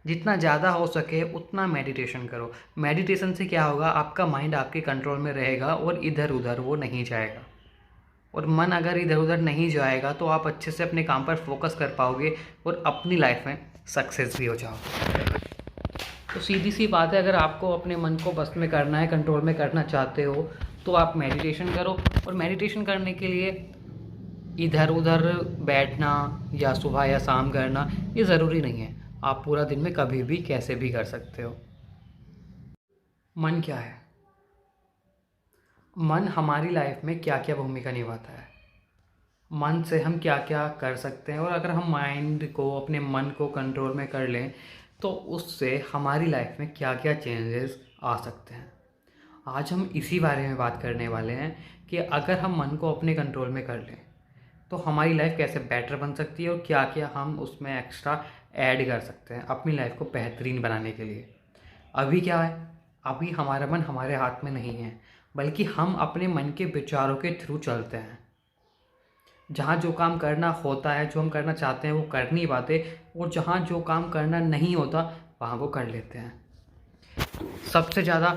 जितना ज़्यादा हो सके उतना मेडिटेशन करो। मेडिटेशन से क्या होगा, आपका माइंड आपके कंट्रोल में रहेगा और इधर उधर वो नहीं जाएगा। और मन अगर इधर उधर नहीं जाएगा तो आप अच्छे से अपने काम पर फोकस कर पाओगे और अपनी लाइफ में सक्सेस भी हो जाओगे। तो सीधी सी बात है, अगर आपको अपने मन को बस में करना है, कंट्रोल में करना चाहते हो, तो आप मेडिटेशन करो। और मेडिटेशन करने के लिए इधर उधर बैठना या सुबह या शाम करना ये ज़रूरी नहीं है। आप पूरा दिन में कभी भी कैसे भी कर सकते हो। मन क्या है? मन हमारी लाइफ में क्या क्या भूमिका निभाता है, मन से हम क्या क्या कर सकते हैं, और अगर हम माइंड को, अपने मन को कंट्रोल में कर लें तो उससे हमारी लाइफ में क्या क्या चेंजेस आ सकते हैं। आज हम इसी बारे में बात करने वाले हैं कि अगर हम मन को अपने कंट्रोल में कर लें तो हमारी लाइफ कैसे बेटर बन सकती है और क्या क्या हम उसमें एक्स्ट्रा ऐड कर सकते हैं अपनी लाइफ को बेहतरीन बनाने के लिए। अभी क्या है, अभी हमारा मन हमारे हाथ में नहीं है, बल्कि हम अपने मन के विचारों के थ्रू चलते हैं। जहाँ जो काम करना होता है, जो हम करना चाहते हैं वो कर नहीं पाते, और जहाँ जो काम करना नहीं होता वहाँ वो कर लेते हैं। सबसे ज़्यादा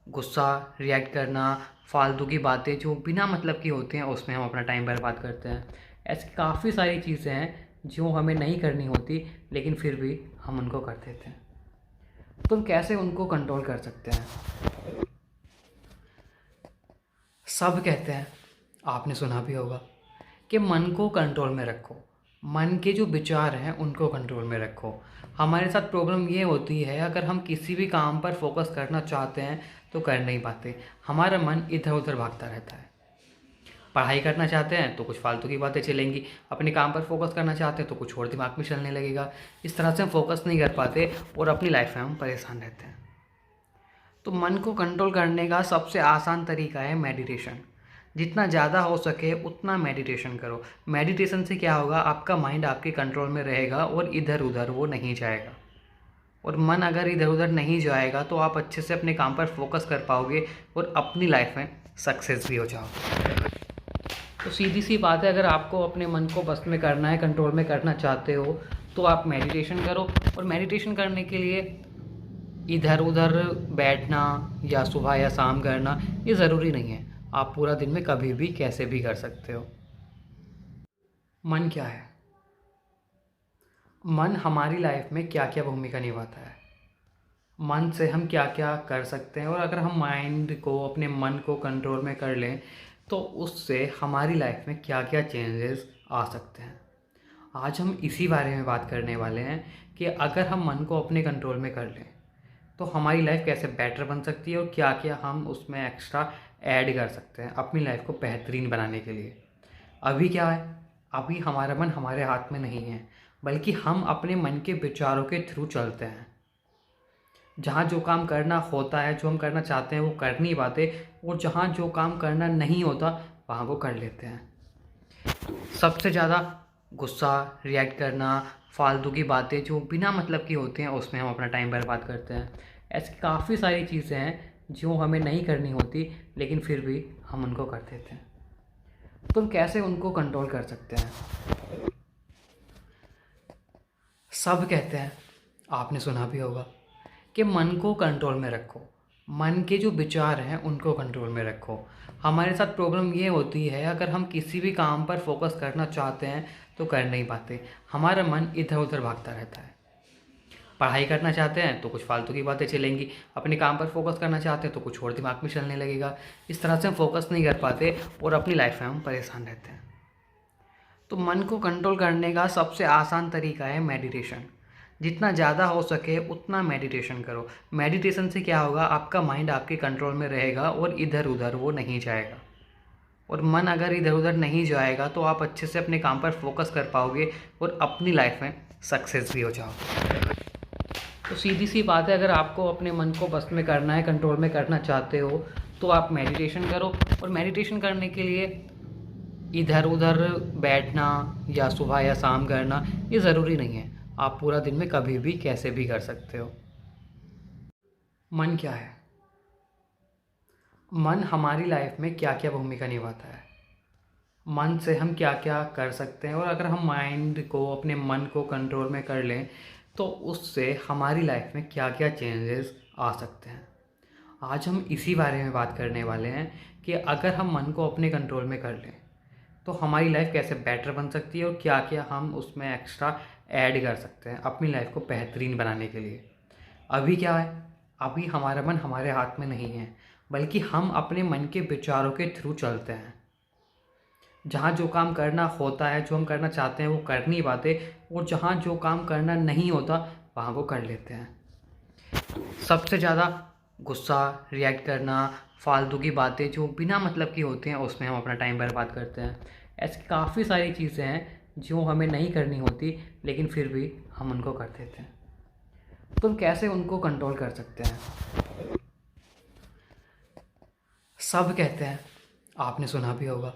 गुस्सा, रिएक्ट करना, फालतू की बातें जो बिना मतलब की होती हैं उसमें हम अपना टाइम बर्बाद करते हैं। ऐसी काफ़ी सारी चीज़ें हैं जो हमें नहीं करनी होती, लेकिन फिर भी हम उनको कर देते हैं। तो हम कैसे उनको कंट्रोल कर सकते हैं? सब कहते हैं, आपने सुना भी होगा, कि मन को कंट्रोल में रखो, मन के जो विचार हैं उनको कंट्रोल में रखो। हमारे साथ प्रॉब्लम ये होती है, अगर हम किसी भी काम पर फोकस करना चाहते हैं तो कर नहीं पाते। हमारा मन इधर उधर भागता रहता है। पढ़ाई करना चाहते हैं तो कुछ फालतू की बातें चलेंगी, अपने काम पर फोकस करना चाहते हैं तो कुछ और दिमाग में चलने लगेगा। इस तरह से हम फोकस नहीं कर पाते और अपनी लाइफ में हम परेशान रहते हैं। तो मन को कंट्रोल करने का सबसे आसान तरीका है मेडिटेशन। जितना ज़्यादा हो सके उतना मेडिटेशन करो। मेडिटेशन से क्या होगा, आपका माइंड आपके कंट्रोल में रहेगा और इधर उधर वो नहीं जाएगा। और मन अगर इधर उधर नहीं जाएगा तो आप अच्छे से अपने काम पर फोकस कर पाओगे और अपनी लाइफ में सक्सेस भी हो जाओगे। तो सीधी सी बात है, अगर आपको अपने मन को बस में करना है, कंट्रोल में करना चाहते हो, तो आप मेडिटेशन करो। और मेडिटेशन करने के लिए इधर उधर बैठना या सुबह या शाम करना ये ज़रूरी नहीं है। आप पूरा दिन में कभी भी कैसे भी कर सकते हो। मन क्या है? मन हमारी लाइफ में क्या क्या भूमिका निभाता है, मन से हम क्या क्या कर सकते हैं, और अगर हम माइंड को, अपने मन को कंट्रोल में कर लें तो उससे हमारी लाइफ में क्या क्या चेंजेस आ सकते हैं। आज हम इसी बारे में बात करने वाले हैं कि अगर हम मन को अपने कंट्रोल में कर लें तो हमारी लाइफ कैसे बेटर बन सकती है और क्या क्या हम उसमें एक्स्ट्रा ऐड कर सकते हैं अपनी लाइफ को बेहतरीन बनाने के लिए। अभी क्या है, अभी हमारा मन हमारे हाथ में नहीं है, बल्कि हम अपने मन के विचारों के थ्रू चलते हैं। जहाँ जो काम करना होता है, जो हम करना चाहते हैं वो कर नहीं पाते, और जहाँ जो काम करना नहीं होता वहाँ वो कर लेते हैं। सबसे ज़्यादा गुस्सा, रिएक्ट करना, फालतू की बातें जो बिना मतलब की होती हैं उसमें हम अपना टाइम बर्बाद करते हैं। ऐसी काफ़ी सारी चीज़ें हैं जो हमें नहीं करनी होती, लेकिन फिर भी हम उनको कर देते हैं। तो हम कैसे उनको कंट्रोल कर सकते हैं? सब कहते हैं, आपने सुना भी होगा, कि मन को कंट्रोल में रखो, मन के जो विचार हैं उनको कंट्रोल में रखो। हमारे साथ प्रॉब्लम ये होती है, अगर हम किसी भी काम पर फोकस करना चाहते हैं तो कर नहीं पाते। हमारा मन इधर उधर भागता रहता है। पढ़ाई करना चाहते हैं तो कुछ फालतू की बातें चलेंगी, अपने काम पर फोकस करना चाहते हैं तो कुछ और दिमाग में चलने लगेगा। इस तरह से हम फोकस नहीं कर पाते और अपनी लाइफ में हम परेशान रहते हैं। तो मन को कंट्रोल करने का सबसे आसान तरीका है मेडिटेशन। जितना ज़्यादा हो सके उतना मेडिटेशन करो। मेडिटेशन से क्या होगा, आपका माइंड आपके कंट्रोल में रहेगा और इधर उधर वो नहीं जाएगा। और मन अगर इधर उधर नहीं जाएगा तो आप अच्छे से अपने काम पर फोकस कर पाओगे और अपनी लाइफ में सक्सेस भी हो जाओगे। तो सीधी सी बात है, अगर आपको अपने मन को बस में करना है, कंट्रोल में करना चाहते हो, तो आप मेडिटेशन करो। और मेडिटेशन करने के लिए इधर उधर बैठना या सुबह या शाम करना ये ज़रूरी नहीं है। आप पूरा दिन में कभी भी कैसे भी कर सकते हो। मन क्या है? मन हमारी लाइफ में क्या क्या भूमिका निभाता है, मन से हम क्या क्या कर सकते हैं, और अगर हम माइंड को, अपने मन को कंट्रोल में कर लें तो उससे हमारी लाइफ में क्या क्या चेंजेस आ सकते हैं। आज हम इसी बारे में बात करने वाले हैं कि अगर हम मन को अपने कंट्रोल में कर लें तो हमारी लाइफ कैसे बेटर बन सकती है और क्या क्या हम उसमें एक्स्ट्रा ऐड कर सकते हैं अपनी लाइफ को बेहतरीन बनाने के लिए। अभी क्या है, अभी हमारा मन हमारे हाथ में नहीं है, बल्कि हम अपने मन के विचारों के थ्रू चलते हैं। जहाँ जो काम करना होता है, जो हम करना चाहते हैं वो कर नहीं पाते, और जहाँ जो काम करना नहीं होता वहाँ वो कर लेते हैं। सबसे ज़्यादा गुस्सा, रिएक्ट करना, फालतू की बातें जो बिना मतलब की होती हैं उसमें हम अपना टाइम बर्बाद करते हैं। ऐसी काफ़ी सारी चीज़ें हैं जो हमें नहीं करनी होती, लेकिन फिर भी हम उनको कर देते हैं। तुम कैसे उनको कंट्रोल कर सकते हैं। सब कहते हैं, आपने सुना भी होगा,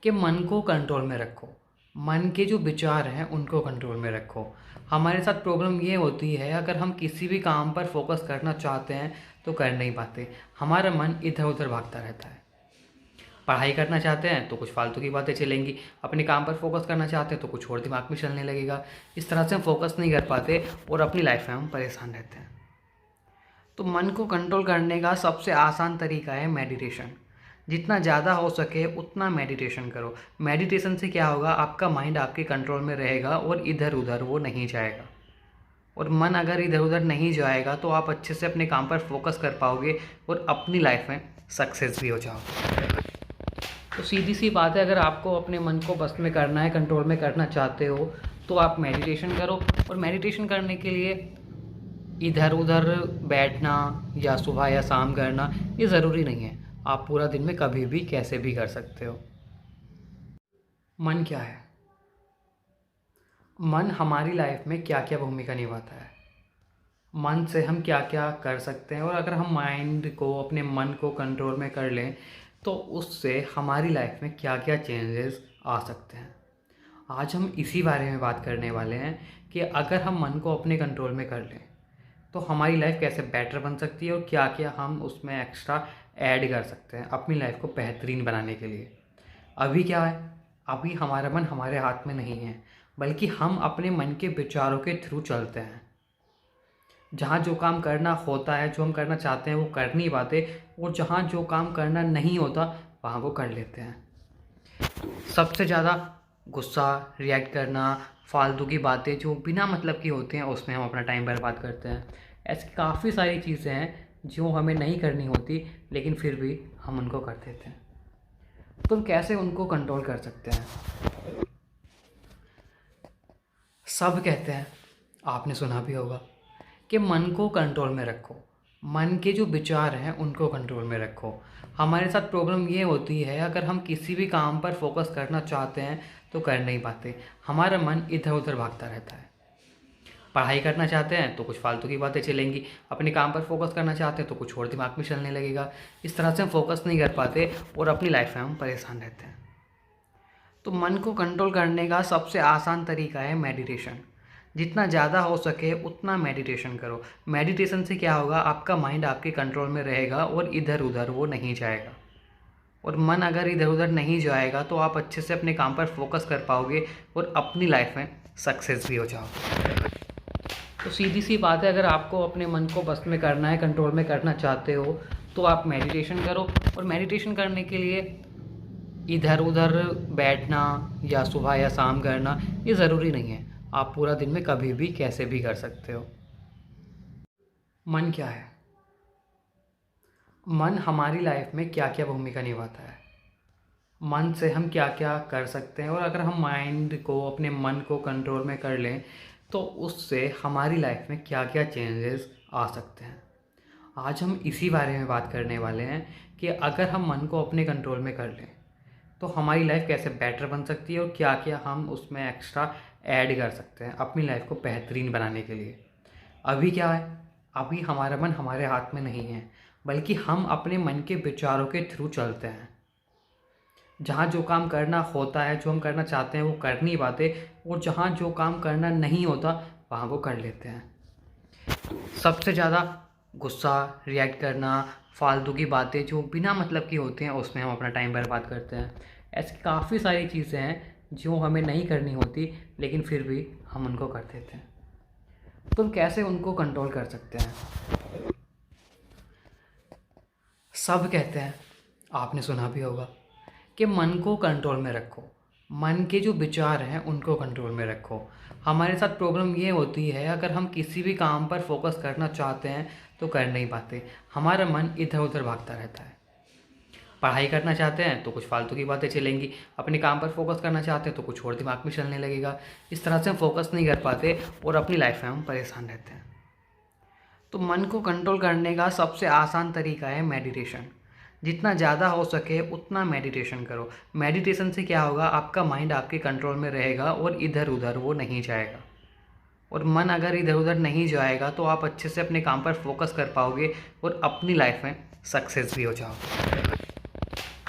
कि मन को कंट्रोल में रखो, मन के जो विचार हैं उनको कंट्रोल में रखो। हमारे साथ प्रॉब्लम ये होती है, अगर हम किसी भी काम पर फोकस करना चाहते हैं तो कर नहीं पाते। हमारा मन इधर उधर भागता रहता है। पढ़ाई करना चाहते हैं तो कुछ फालतू की बातें चलेंगी, अपने काम पर फोकस करना चाहते हैं तो कुछ और दिमाग में चलने लगेगा। इस तरह से हम फोकस नहीं कर पाते और अपनी लाइफ में हम परेशान रहते हैं। तो मन को कंट्रोल करने का सबसे आसान तरीका है मेडिटेशन। जितना ज़्यादा हो सके उतना मेडिटेशन करो। मेडिटेशन से क्या होगा, आपका माइंड आपके कंट्रोल में रहेगा और इधर उधर वो नहीं जाएगा। और मन अगर इधर उधर नहीं जाएगा तो आप अच्छे से अपने काम पर फोकस कर पाओगे और अपनी लाइफ में सक्सेस भी हो जाओगे। तो सीधी सी बात है, अगर आपको अपने मन को बस में करना है, कंट्रोल में करना चाहते हो, तो आप मेडिटेशन करो। और मेडिटेशन करने के लिए इधर उधर बैठना या सुबह या शाम करना ये ज़रूरी नहीं है। आप पूरा दिन में कभी भी कैसे भी कर सकते हो। मन क्या है? मन हमारी लाइफ में क्या क्या भूमिका निभाता है, मन से हम क्या क्या कर सकते हैं, और अगर हम माइंड को, अपने मन को कंट्रोल में कर लें तो उससे हमारी लाइफ में क्या क्या चेंजेस आ सकते हैं। आज हम इसी बारे में बात करने वाले हैं कि अगर हम मन को अपने कंट्रोल में कर लें तो हमारी लाइफ कैसे बेटर बन सकती है और क्या क्या हम उसमें एक्स्ट्रा ऐड कर सकते हैं अपनी लाइफ को बेहतरीन बनाने के लिए। अभी क्या है, अभी हमारा मन हमारे हाथ में नहीं है, बल्कि हम अपने मन के विचारों के थ्रू चलते हैं। जहाँ जो काम करना होता है, जो हम करना चाहते हैं वो कर नहीं पाते, और जहाँ जो काम करना नहीं होता वहाँ वो कर लेते हैं। सबसे ज़्यादा गुस्सा, रिएक्ट करना, फालतू की बातें जो बिना मतलब की होती हैं उसमें हम अपना टाइम बर्बाद करते हैं। ऐसी काफ़ी सारी चीज़ें हैं जो हमें नहीं करनी होती, लेकिन फिर भी हम उनको कर देते हैं। तुम कैसे उनको कंट्रोल कर सकते हैं। सब कहते हैं, आपने सुना भी होगा, कि मन को कंट्रोल में रखो, मन के जो विचार हैं उनको कंट्रोल में रखो। हमारे साथ प्रॉब्लम ये होती है, अगर हम किसी भी काम पर फोकस करना चाहते हैं तो कर नहीं पाते। हमारा मन इधर उधर भागता रहता है। पढ़ाई करना चाहते हैं तो कुछ फालतू की बातें चलेंगी, अपने काम पर फोकस करना चाहते हैं तो कुछ और दिमाग में चलने लगेगा। इस तरह से हम फोकस नहीं कर पाते और अपनी लाइफ में हम परेशान रहते हैं। तो मन को कंट्रोल करने का सबसे आसान तरीका है मेडिटेशन। जितना ज़्यादा हो सके उतना मेडिटेशन करो। मेडिटेशन से क्या होगा, आपका माइंड आपके कंट्रोल में रहेगा और इधर उधर वो नहीं जाएगा। और मन अगर इधर उधर नहीं जाएगा तो आप अच्छे से अपने काम पर फोकस कर पाओगे और अपनी लाइफ में सक्सेस भी हो जाओगे। तो सीधी सी बात है, अगर आपको अपने मन को बस में करना है, कंट्रोल में करना चाहते हो, तो आप मेडिटेशन करो। और मेडिटेशन करने के लिए इधर उधर बैठना या सुबह या शाम करना ये ज़रूरी नहीं है। आप पूरा दिन में कभी भी कैसे भी कर सकते हो। मन क्या है? मन हमारी लाइफ में क्या क्या भूमिका निभाता है, मन से हम क्या क्या कर सकते हैं, और अगर हम माइंड को, अपने मन को कंट्रोल में कर लें तो उससे हमारी लाइफ में क्या क्या चेंजेस आ सकते हैं। आज हम इसी बारे में बात करने वाले हैं कि अगर हम मन को अपने कंट्रोल में कर लें तो हमारी लाइफ कैसे बेटर बन सकती है और क्या क्या हम उसमें एक्स्ट्रा ऐड कर सकते हैं अपनी लाइफ को बेहतरीन बनाने के लिए। अभी क्या है, अभी हमारा मन हमारे हाथ में नहीं है, बल्कि हम अपने मन के विचारों के थ्रू चलते हैं। जहाँ जो काम करना होता है, जो हम करना चाहते हैं वो कर नहीं पाते, और जहाँ जो काम करना नहीं होता वहाँ वो कर लेते हैं। सबसे ज़्यादा गुस्सा, रिएक्ट करना, फालतू की बातें जो बिना मतलब की होती हैं उसमें हम अपना टाइम बर्बाद करते हैं। ऐसी काफ़ी सारी चीज़ें हैं जो हमें नहीं करनी होती, लेकिन फिर भी हम उनको कर देते हैं। तुम कैसे उनको कंट्रोल कर सकते हैं। सब कहते हैं, आपने सुना भी होगा, कि मन को कंट्रोल में रखो, मन के जो विचार हैं उनको कंट्रोल में रखो। हमारे साथ प्रॉब्लम ये होती है, अगर हम किसी भी काम पर फोकस करना चाहते हैं तो कर नहीं पाते। हमारा मन इधर उधर भागता रहता है। पढ़ाई करना चाहते हैं तो कुछ फालतू की बातें चलेंगी, अपने काम पर फोकस करना चाहते हैं तो कुछ और दिमाग में चलने लगेगा। इस तरह से हम फोकस नहीं कर पाते और अपनी लाइफ में हम परेशान रहते हैं। तो मन को कंट्रोल करने का सबसे आसान तरीका है मेडिटेशन। जितना ज़्यादा हो सके उतना मेडिटेशन करो। मेडिटेशन से क्या होगा, आपका माइंड आपके कंट्रोल में रहेगा और इधर उधर वो नहीं जाएगा। और मन अगर इधर उधर नहीं जाएगा तो आप अच्छे से अपने काम पर फोकस कर पाओगे और अपनी लाइफ में सक्सेस भी हो जाओगे।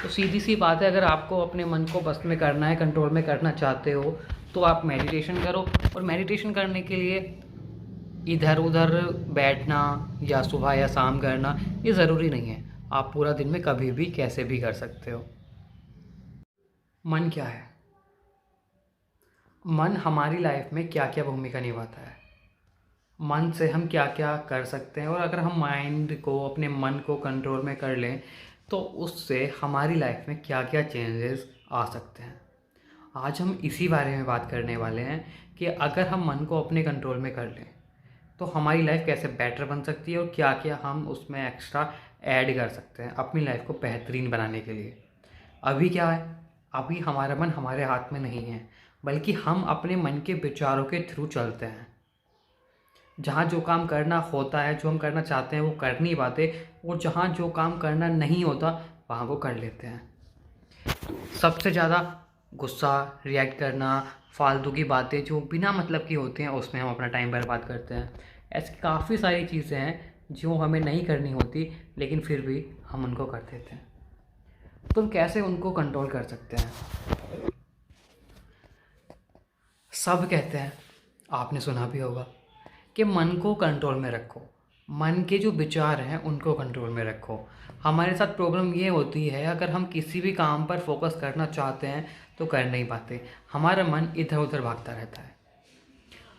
तो सीधी सी बात है, अगर आपको अपने मन को बस में करना है, कंट्रोल में करना चाहते हो, तो आप मेडिटेशन करो। और मेडिटेशन करने के लिए इधर उधर बैठना या सुबह या शाम करना ये ज़रूरी नहीं है। आप पूरा दिन में कभी भी कैसे भी कर सकते हो। मन क्या है? मन हमारी लाइफ में क्या क्या भूमिका निभाता है, मन से हम क्या क्या कर सकते हैं, और अगर हम माइंड को, अपने मन को कंट्रोल में कर लें तो उससे हमारी लाइफ में क्या क्या चेंजेस आ सकते हैं। आज हम इसी बारे में बात करने वाले हैं कि अगर हम मन को अपने कंट्रोल में कर लें तो हमारी लाइफ कैसे बेटर बन सकती है और क्या क्या हम उसमें एक्स्ट्रा ऐड कर सकते हैं अपनी लाइफ को बेहतरीन बनाने के लिए। अभी क्या है, अभी हमारा मन हमारे हाथ में नहीं है, बल्कि हम अपने मन के विचारों के थ्रू चलते हैं। जहाँ जो काम करना होता है, जो हम करना चाहते हैं वो कर नहीं पाते, और जहाँ जो काम करना नहीं होता वहाँ वो कर लेते हैं। सबसे ज़्यादा गुस्सा, रिएक्ट करना, फालतू की बातें जो बिना मतलब की होती हैं उसमें हम अपना टाइम बर्बाद करते हैं। ऐसी काफ़ी सारी चीज़ें हैं जो हमें नहीं करनी होती, लेकिन फिर भी हम उनको कर देते हैं। तो हम कैसे उनको कंट्रोल कर सकते हैं? सब कहते हैं, आपने सुना भी होगा, कि मन को कंट्रोल में रखो, मन के जो विचार हैं उनको कंट्रोल में रखो। हमारे साथ प्रॉब्लम ये होती है, अगर हम किसी भी काम पर फोकस करना चाहते हैं तो कर नहीं पाते। हमारा मन इधर उधर भागता रहता है।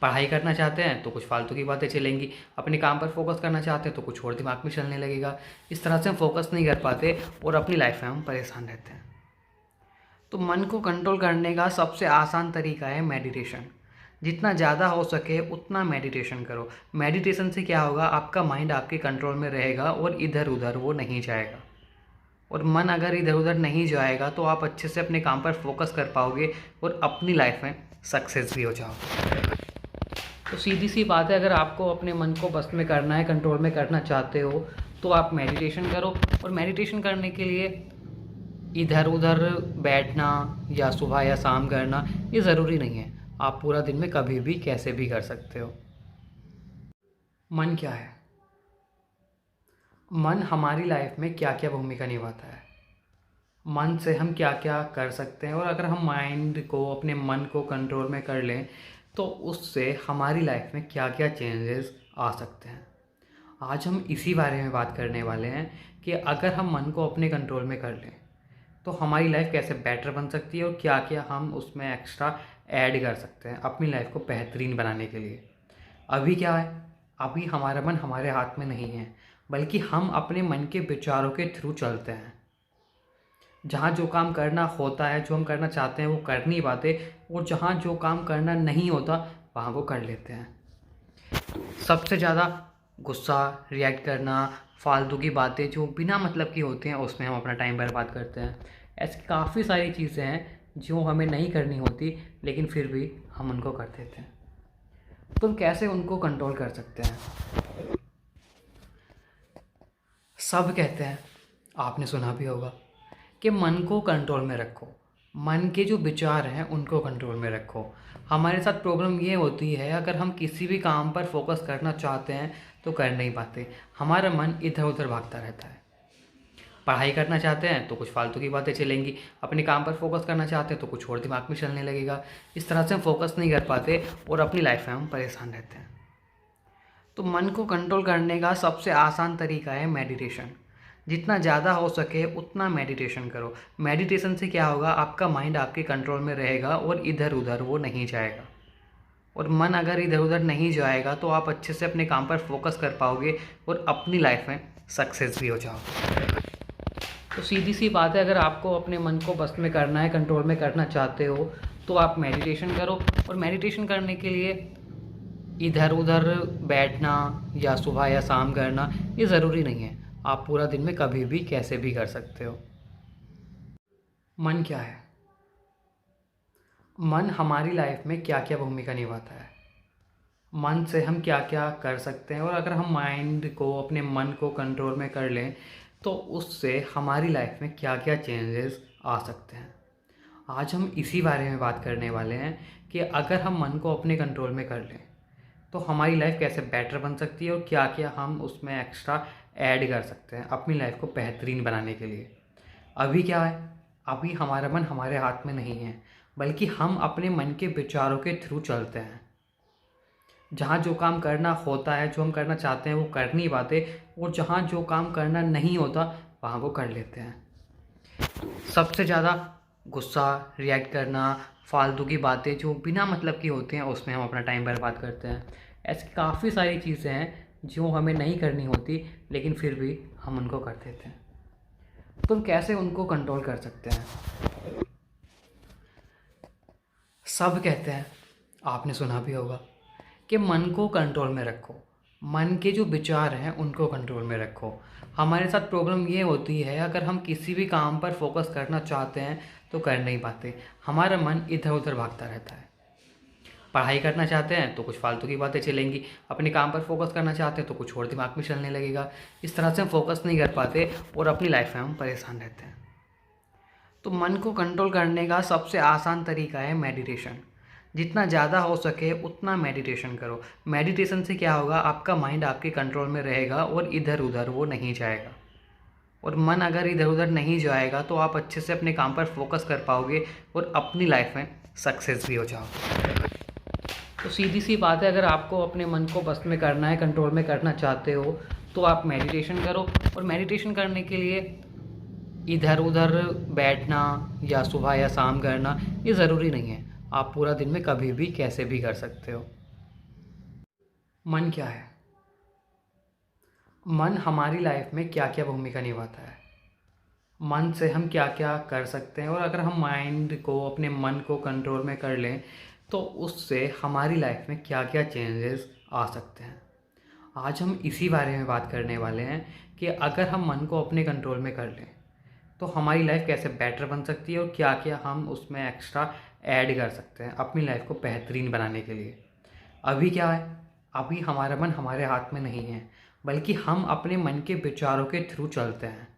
पढ़ाई करना चाहते हैं तो कुछ फालतू की बातें चलेंगी, अपने काम पर फोकस करना चाहते हैं तो कुछ और दिमाग में चलने लगेगा। इस तरह से हम फोकस नहीं कर पाते और अपनी लाइफ में हम परेशान रहते हैं। तो मन को कंट्रोल करने का सबसे आसान तरीका है मेडिटेशन। जितना ज़्यादा हो सके उतना मेडिटेशन करो। मेडिटेशन से क्या होगा, आपका माइंड आपके कंट्रोल में रहेगा और इधर उधर वो नहीं जाएगा। और मन अगर इधर उधर नहीं जाएगा तो आप अच्छे से अपने काम पर फोकस कर पाओगे और अपनी लाइफ में सक्सेस भी हो जाओगे। तो सीधी सी बात है, अगर आपको अपने मन को बस में करना है, कंट्रोल में करना चाहते हो, तो आप मेडिटेशन करो। और मेडिटेशन करने के लिए इधर उधर बैठना या सुबह या शाम करना ये ज़रूरी नहीं है। आप पूरा दिन में कभी भी कैसे भी कर सकते हो। मन क्या है? मन हमारी लाइफ में क्या क्या भूमिका निभाता है, मन से हम क्या क्या कर सकते हैं, और अगर हम माइंड को, अपने मन को कंट्रोल में कर लें तो उससे हमारी लाइफ में क्या क्या चेंजेस आ सकते हैं। आज हम इसी बारे में बात करने वाले हैं कि अगर हम मन को अपने कंट्रोल में कर लें तो हमारी लाइफ कैसे बेटर बन सकती है और क्या क्या हम उसमें एक्स्ट्रा ऐड कर सकते हैं अपनी लाइफ को बेहतरीन बनाने के लिए। अभी क्या है, अभी हमारा मन हमारे हाथ में नहीं है, बल्कि हम अपने मन के विचारों के थ्रू चलते हैं। जहाँ जो काम करना होता है, जो हम करना चाहते हैं वो कर नहीं पाते, और जहाँ जो काम करना नहीं होता वहाँ वो कर लेते हैं। सबसे ज़्यादा गुस्सा, रिएक्ट करना, फालतू की बातें जो बिना मतलब की होती हैं उसमें हम अपना टाइम बर्बाद करते हैं। ऐसी काफ़ी सारी चीज़ें हैं जो हमें नहीं करनी होती, लेकिन फिर भी हम उनको कर देते हैं। तो हम कैसे उनको कंट्रोल कर सकते हैं? सब कहते हैं, आपने सुना भी होगा, कि मन को कंट्रोल में रखो, मन के जो विचार हैं उनको कंट्रोल में रखो। हमारे साथ प्रॉब्लम ये होती है, अगर हम किसी भी काम पर फोकस करना चाहते हैं तो कर नहीं पाते। हमारा मन इधर उधर भागता रहता है। पढ़ाई करना चाहते हैं तो कुछ फालतू की बातें चलेंगी, अपने काम पर फोकस करना चाहते हैं तो कुछ और दिमाग में चलने लगेगा। इस तरह से हम फोकस नहीं कर पाते और अपनी लाइफ में हम परेशान रहते हैं। तो मन को कंट्रोल करने का सबसे आसान तरीका है मेडिटेशन। जितना ज़्यादा हो सके उतना मेडिटेशन करो। मेडिटेशन से क्या होगा, आपका माइंड आपके कंट्रोल में रहेगा और इधर उधर वो नहीं जाएगा। और मन अगर इधर उधर नहीं जाएगा तो आप अच्छे से अपने काम पर फोकस कर पाओगे और अपनी लाइफ में सक्सेस भी हो जाओगे। तो सीधी सी बात है, अगर आपको अपने मन को बस में करना है, कंट्रोल में करना चाहते हो, तो आप मेडिटेशन करो। और मेडिटेशन करने के लिए इधर उधर बैठना या सुबह या शाम करना ये ज़रूरी नहीं है। आप पूरा दिन में कभी भी कैसे भी कर सकते हो। मन क्या है? मन हमारी लाइफ में क्या क्या भूमिका निभाता है, मन से हम क्या क्या कर सकते हैं, और अगर हम माइंड को, अपने मन को कंट्रोल में कर लें तो उससे हमारी लाइफ में क्या क्या चेंजेस आ सकते हैं। आज हम इसी बारे में बात करने वाले हैं कि अगर हम मन को अपने कंट्रोल में कर लें तो हमारी लाइफ कैसे बेटर बन सकती है और क्या क्या हम उसमें एक्स्ट्रा ऐड कर सकते हैं अपनी लाइफ को बेहतरीन बनाने के लिए। अभी क्या है, अभी हमारा मन हमारे हाथ में नहीं है, बल्कि हम अपने मन के विचारों के थ्रू चलते हैं। जहाँ जो काम करना होता है, जो हम करना चाहते हैं वो कर नहीं पाते, और जहाँ जो काम करना नहीं होता वहाँ वो कर लेते हैं। सबसे ज़्यादा गुस्सा, रिएक्ट करना, फालतू की बातें जो बिना मतलब की होती हैं उसमें हम अपना टाइम बर्बाद करते हैं। ऐसी काफ़ी सारी चीज़ें हैं जो हमें नहीं करनी होती, लेकिन फिर भी हम उनको कर देते हैं। तो हम कैसे उनको कंट्रोल कर सकते हैं? सब कहते हैं, आपने सुना भी होगा, कि मन को कंट्रोल में रखो, मन के जो विचार हैं उनको कंट्रोल में रखो। हमारे साथ प्रॉब्लम ये होती है, अगर हम किसी भी काम पर फोकस करना चाहते हैं तो कर नहीं पाते। हमारा मन इधर उधर भागता रहता है। पढ़ाई करना चाहते हैं तो कुछ फालतू की बातें चलेंगी, अपने काम पर फोकस करना चाहते हैं तो कुछ और दिमाग में चलने लगेगा। इस तरह से हम फोकस नहीं कर पाते और अपनी लाइफ में हम परेशान रहते हैं। तो मन को कंट्रोल करने का सबसे आसान तरीका है मेडिटेशन। जितना ज़्यादा हो सके उतना मेडिटेशन करो। मेडिटेशन से क्या होगा, आपका माइंड आपके कंट्रोल में रहेगा और इधर उधर वो नहीं जाएगा। और मन अगर इधर उधर नहीं जाएगा तो आप अच्छे से अपने काम पर फोकस कर पाओगे और अपनी लाइफ में सक्सेस भी हो जाओगे। तो सीधी सी बात है, अगर आपको अपने मन को बस में करना है, कंट्रोल में करना चाहते हो, तो आप मेडिटेशन करो। और मेडिटेशन करने के लिए इधर उधर बैठना या सुबह या शाम करना ये ज़रूरी नहीं है। आप पूरा दिन में कभी भी कैसे भी कर सकते हो। मन क्या है? मन हमारी लाइफ में क्या क्या भूमिका निभाता है, मन से हम क्या क्या कर सकते हैं, और अगर हम माइंड को, अपने मन को कंट्रोल में कर लें तो उससे हमारी लाइफ में क्या क्या चेंजेस आ सकते हैं। आज हम इसी बारे में बात करने वाले हैं कि अगर हम मन को अपने कंट्रोल में कर लें तो हमारी लाइफ कैसे बेटर बन सकती है और क्या क्या हम उसमें एक्स्ट्रा ऐड कर सकते हैं अपनी लाइफ को बेहतरीन बनाने के लिए। अभी क्या है, अभी हमारा मन हमारे हाथ में नहीं है, बल्कि हम अपने मन के विचारों के थ्रू चलते हैं।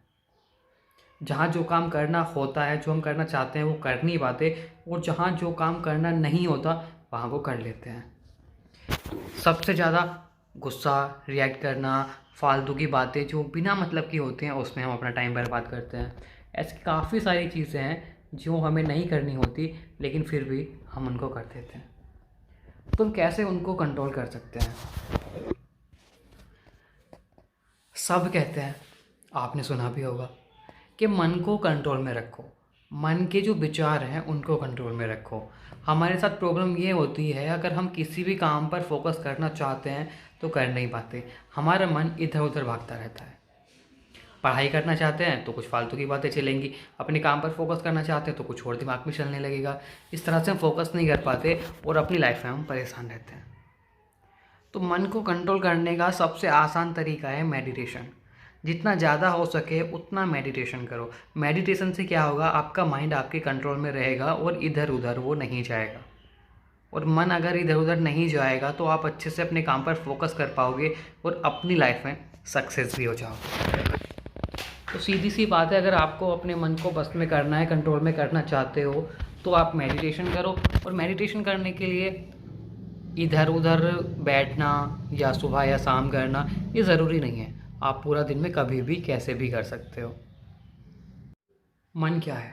जहाँ जो काम करना होता है, जो हम करना चाहते हैं वो कर नहीं पाते, और जहाँ जो काम करना नहीं होता वहाँ वो कर लेते हैं। सबसे ज़्यादा गुस्सा, रिएक्ट करना, फालतू की बातें जो बिना मतलब की होती हैं उसमें हम अपना टाइम बर्बाद करते हैं। ऐसी काफ़ी सारी चीज़ें हैं जो हमें नहीं करनी होती, लेकिन फिर भी हम उनको कर देते हैं। तो हम कैसे उनको कंट्रोल कर सकते हैं? सब कहते हैं, आपने सुना भी होगा, कि मन को कंट्रोल में रखो, मन के जो विचार हैं उनको कंट्रोल में रखो। हमारे साथ प्रॉब्लम ये होती है, अगर हम किसी भी काम पर फोकस करना चाहते हैं तो कर नहीं पाते। हमारा मन इधर उधर भागता रहता है। पढ़ाई करना चाहते हैं तो कुछ फालतू की बातें चलेंगी, अपने काम पर फोकस करना चाहते हैं तो कुछ और दिमाग में चलने लगेगा। इस तरह से हम फोकस नहीं कर पाते और अपनी लाइफ में हम परेशान रहते हैं। तो मन को कंट्रोल करने का सबसे आसान तरीका है मेडिटेशन। जितना ज़्यादा हो सके उतना मेडिटेशन करो। मेडिटेशन से क्या होगा, आपका माइंड आपके कंट्रोल में रहेगा और इधर उधर वो नहीं जाएगा। और मन अगर इधर उधर नहीं जाएगा तो आप अच्छे से अपने काम पर फोकस कर पाओगे और अपनी लाइफ में सक्सेस भी हो जाओगे। तो सीधी सी बात है, अगर आपको अपने मन को बस में करना है, कंट्रोल में करना चाहते हो, तो आप मेडिटेशन करो। और मेडिटेशन करने के लिए इधर उधर बैठना या सुबह या शाम करना ये ज़रूरी नहीं है। आप पूरा दिन में कभी भी कैसे भी कर सकते हो। मन क्या है?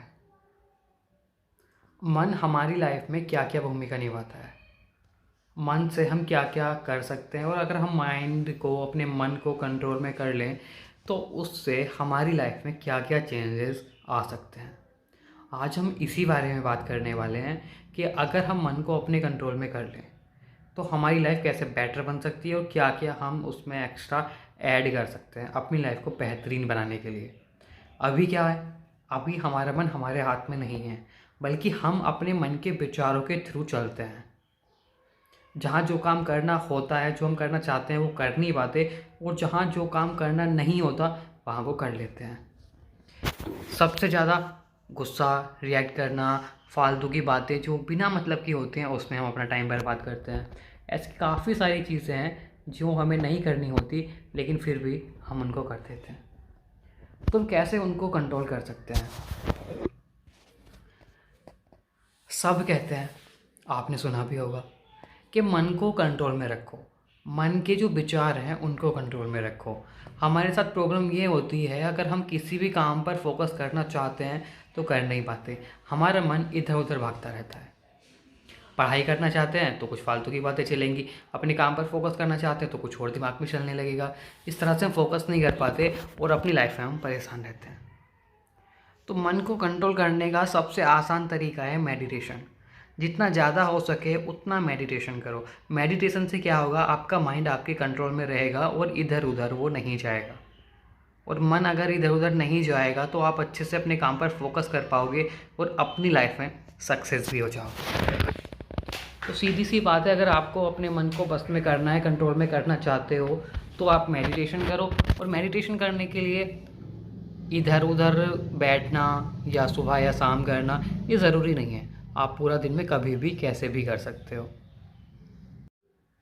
मन हमारी लाइफ में क्या क्या भूमिका निभाता है, मन से हम क्या क्या कर सकते हैं, और अगर हम माइंड को, अपने मन को कंट्रोल में कर लें तो उससे हमारी लाइफ में क्या क्या चेंजेस आ सकते हैं। आज हम इसी बारे में बात करने वाले हैं कि अगर हम मन को अपने कंट्रोल में कर लें तो हमारी लाइफ कैसे बेटर बन सकती है और क्या क्या हम उसमें एक्स्ट्रा ऐड कर सकते हैं अपनी लाइफ को बेहतरीन बनाने के लिए। अभी क्या है, अभी हमारा मन हमारे हाथ में नहीं है, बल्कि हम अपने मन के विचारों के थ्रू चलते हैं। जहाँ जो काम करना होता है, जो हम करना चाहते हैं वो कर नहीं पाते, और जहाँ जो काम करना नहीं होता वहाँ वो कर लेते हैं। सबसे ज़्यादा गुस्सा, रिएक्ट करना, फालतू की बातें जो बिना मतलब की होती हैं उसमें हम अपना टाइम बर्बाद करते हैं। ऐसी काफ़ी सारी चीज़ें हैं जो हमें नहीं करनी होती, लेकिन फिर भी हम उनको कर देते हैं। तो हम कैसे उनको कंट्रोल कर सकते हैं? सब कहते हैं, आपने सुना भी होगा, कि मन को कंट्रोल में रखो, मन के जो विचार हैं उनको कंट्रोल में रखो। हमारे साथ प्रॉब्लम ये होती है, अगर हम किसी भी काम पर फोकस करना चाहते हैं तो कर नहीं पाते। हमारा मन इधर उधर भागता रहता है। पढ़ाई करना चाहते हैं तो कुछ फालतू की बातें चलेंगी, अपने काम पर फोकस करना चाहते हैं तो कुछ और दिमाग में चलने लगेगा। इस तरह से हम फोकस नहीं कर पाते और अपनी लाइफ में हम परेशान रहते हैं। तो मन को कंट्रोल करने का सबसे आसान तरीका है मेडिटेशन। जितना ज़्यादा हो सके उतना मेडिटेशन करो। मेडिटेशन से क्या होगा, आपका माइंड आपके कंट्रोल में रहेगा और इधर उधर वो नहीं जाएगा। और मन अगर इधर उधर नहीं जाएगा तो आप अच्छे से अपने काम पर फोकस कर पाओगे और अपनी लाइफ में सक्सेस भी हो जाओगे। तो सीधी सी बात है, अगर आपको अपने मन को बस में करना है, कंट्रोल में करना चाहते हो तो आप मेडिटेशन करो। और मेडिटेशन करने के लिए इधर उधर बैठना या सुबह या शाम करना ये ज़रूरी नहीं है। आप पूरा दिन में कभी भी कैसे भी कर सकते हो।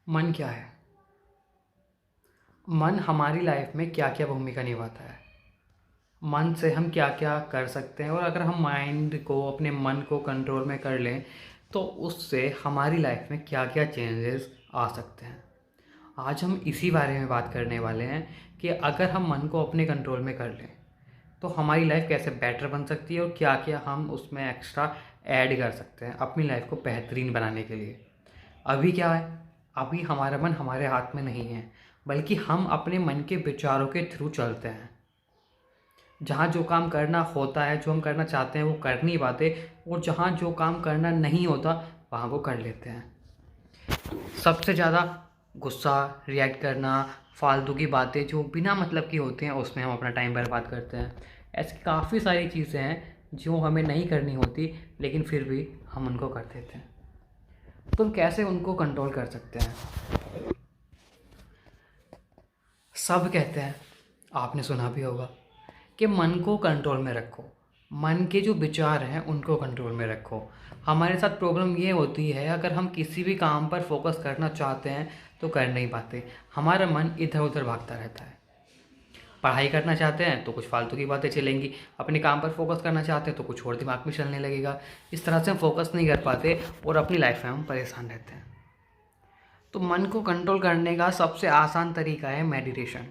मन क्या है? मन हमारी लाइफ में क्या क्या भूमिका निभाता है, मन से हम क्या क्या कर सकते हैं, और अगर हम माइंड को, अपने मन को कंट्रोल में कर लें तो उससे हमारी लाइफ में क्या क्या चेंजेस आ सकते हैं। आज हम इसी बारे में बात करने वाले हैं कि अगर हम मन को अपने कंट्रोल में कर लें तो हमारी लाइफ कैसे बेटर बन सकती है और क्या क्या हम उसमें एक्स्ट्रा ऐड कर सकते हैं अपनी लाइफ को बेहतरीन बनाने के लिए। अभी क्या है, अभी हमारा मन हमारे हाथ में नहीं है, बल्कि हम अपने मन के विचारों के थ्रू चलते हैं। जहाँ जो काम करना होता है, जो हम करना चाहते हैं वो कर नहीं पाते, और जहाँ जो काम करना नहीं होता वहाँ वो कर लेते हैं। सबसे ज़्यादा गुस्सा, रिएक्ट करना, फालतू की बातें जो बिना मतलब की होती हैं उसमें हम अपना टाइम बर्बाद करते हैं। ऐसी काफ़ी सारी चीज़ें हैं जो हमें नहीं करनी होती लेकिन फिर भी हम उनको कर देते हैं। तो हम कैसे उनको कंट्रोल कर सकते हैं? सब कहते हैं, आपने सुना भी होगा, कि मन को कंट्रोल में रखो। मन के जो विचार हैं उनको कंट्रोल में रखो। हमारे साथ प्रॉब्लम ये होती है, अगर हम किसी भी काम पर फोकस करना चाहते हैं तो कर नहीं पाते। हमारा मन इधर उधर भागता रहता है। पढ़ाई करना चाहते हैं तो कुछ फालतू की बातें चलेंगी, अपने काम पर फोकस करना चाहते हैं तो कुछ और दिमाग में चलने लगेगा। इस तरह से हम फोकस नहीं कर पाते और अपनी लाइफ में हम परेशान रहते हैं। तो मन को कंट्रोल करने का सबसे आसान तरीका है मेडिटेशन।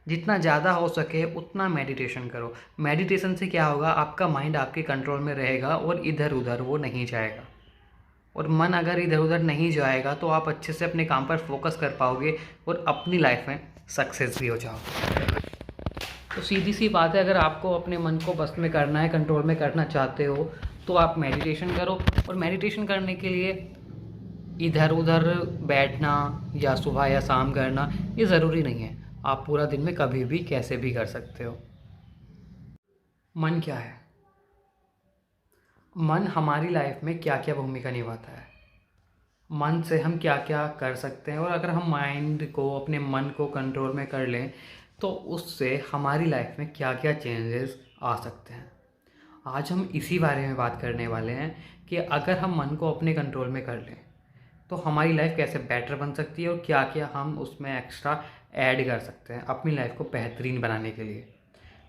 जितना ज़्यादा हो सके उतना मेडिटेशन करो। मेडिटेशन से क्या होगा, आपका माइंड आपके कंट्रोल में रहेगा और इधर उधर वो नहीं जाएगा। और मन अगर इधर उधर नहीं जाएगा तो आप अच्छे से अपने काम पर फोकस कर पाओगे और अपनी लाइफ में सक्सेस भी हो जाओगे। तो सीधी सी बात है, अगर आपको अपने मन को बस में करना है, कंट्रोल में करना चाहते हो तो आप मेडिटेशन करो। और मेडिटेशन करने के लिए इधर उधर बैठना या सुबह या शाम करना ये ज़रूरी नहीं है। आप पूरा दिन में कभी भी कैसे भी कर सकते हो। मन क्या है? मन हमारी लाइफ में क्या क्या भूमिका निभाता है, मन से हम क्या क्या कर सकते हैं, और अगर हम माइंड को, अपने मन को कंट्रोल में कर लें तो उससे हमारी लाइफ में क्या क्या चेंजेस आ सकते हैं। आज हम इसी बारे में बात करने वाले हैं कि अगर हम मन को अपने कंट्रोल में कर लें तो हमारी लाइफ कैसे बेटर बन सकती है और क्या क्या हम उसमें एक्स्ट्रा ऐड कर सकते हैं अपनी लाइफ को बेहतरीन बनाने के लिए।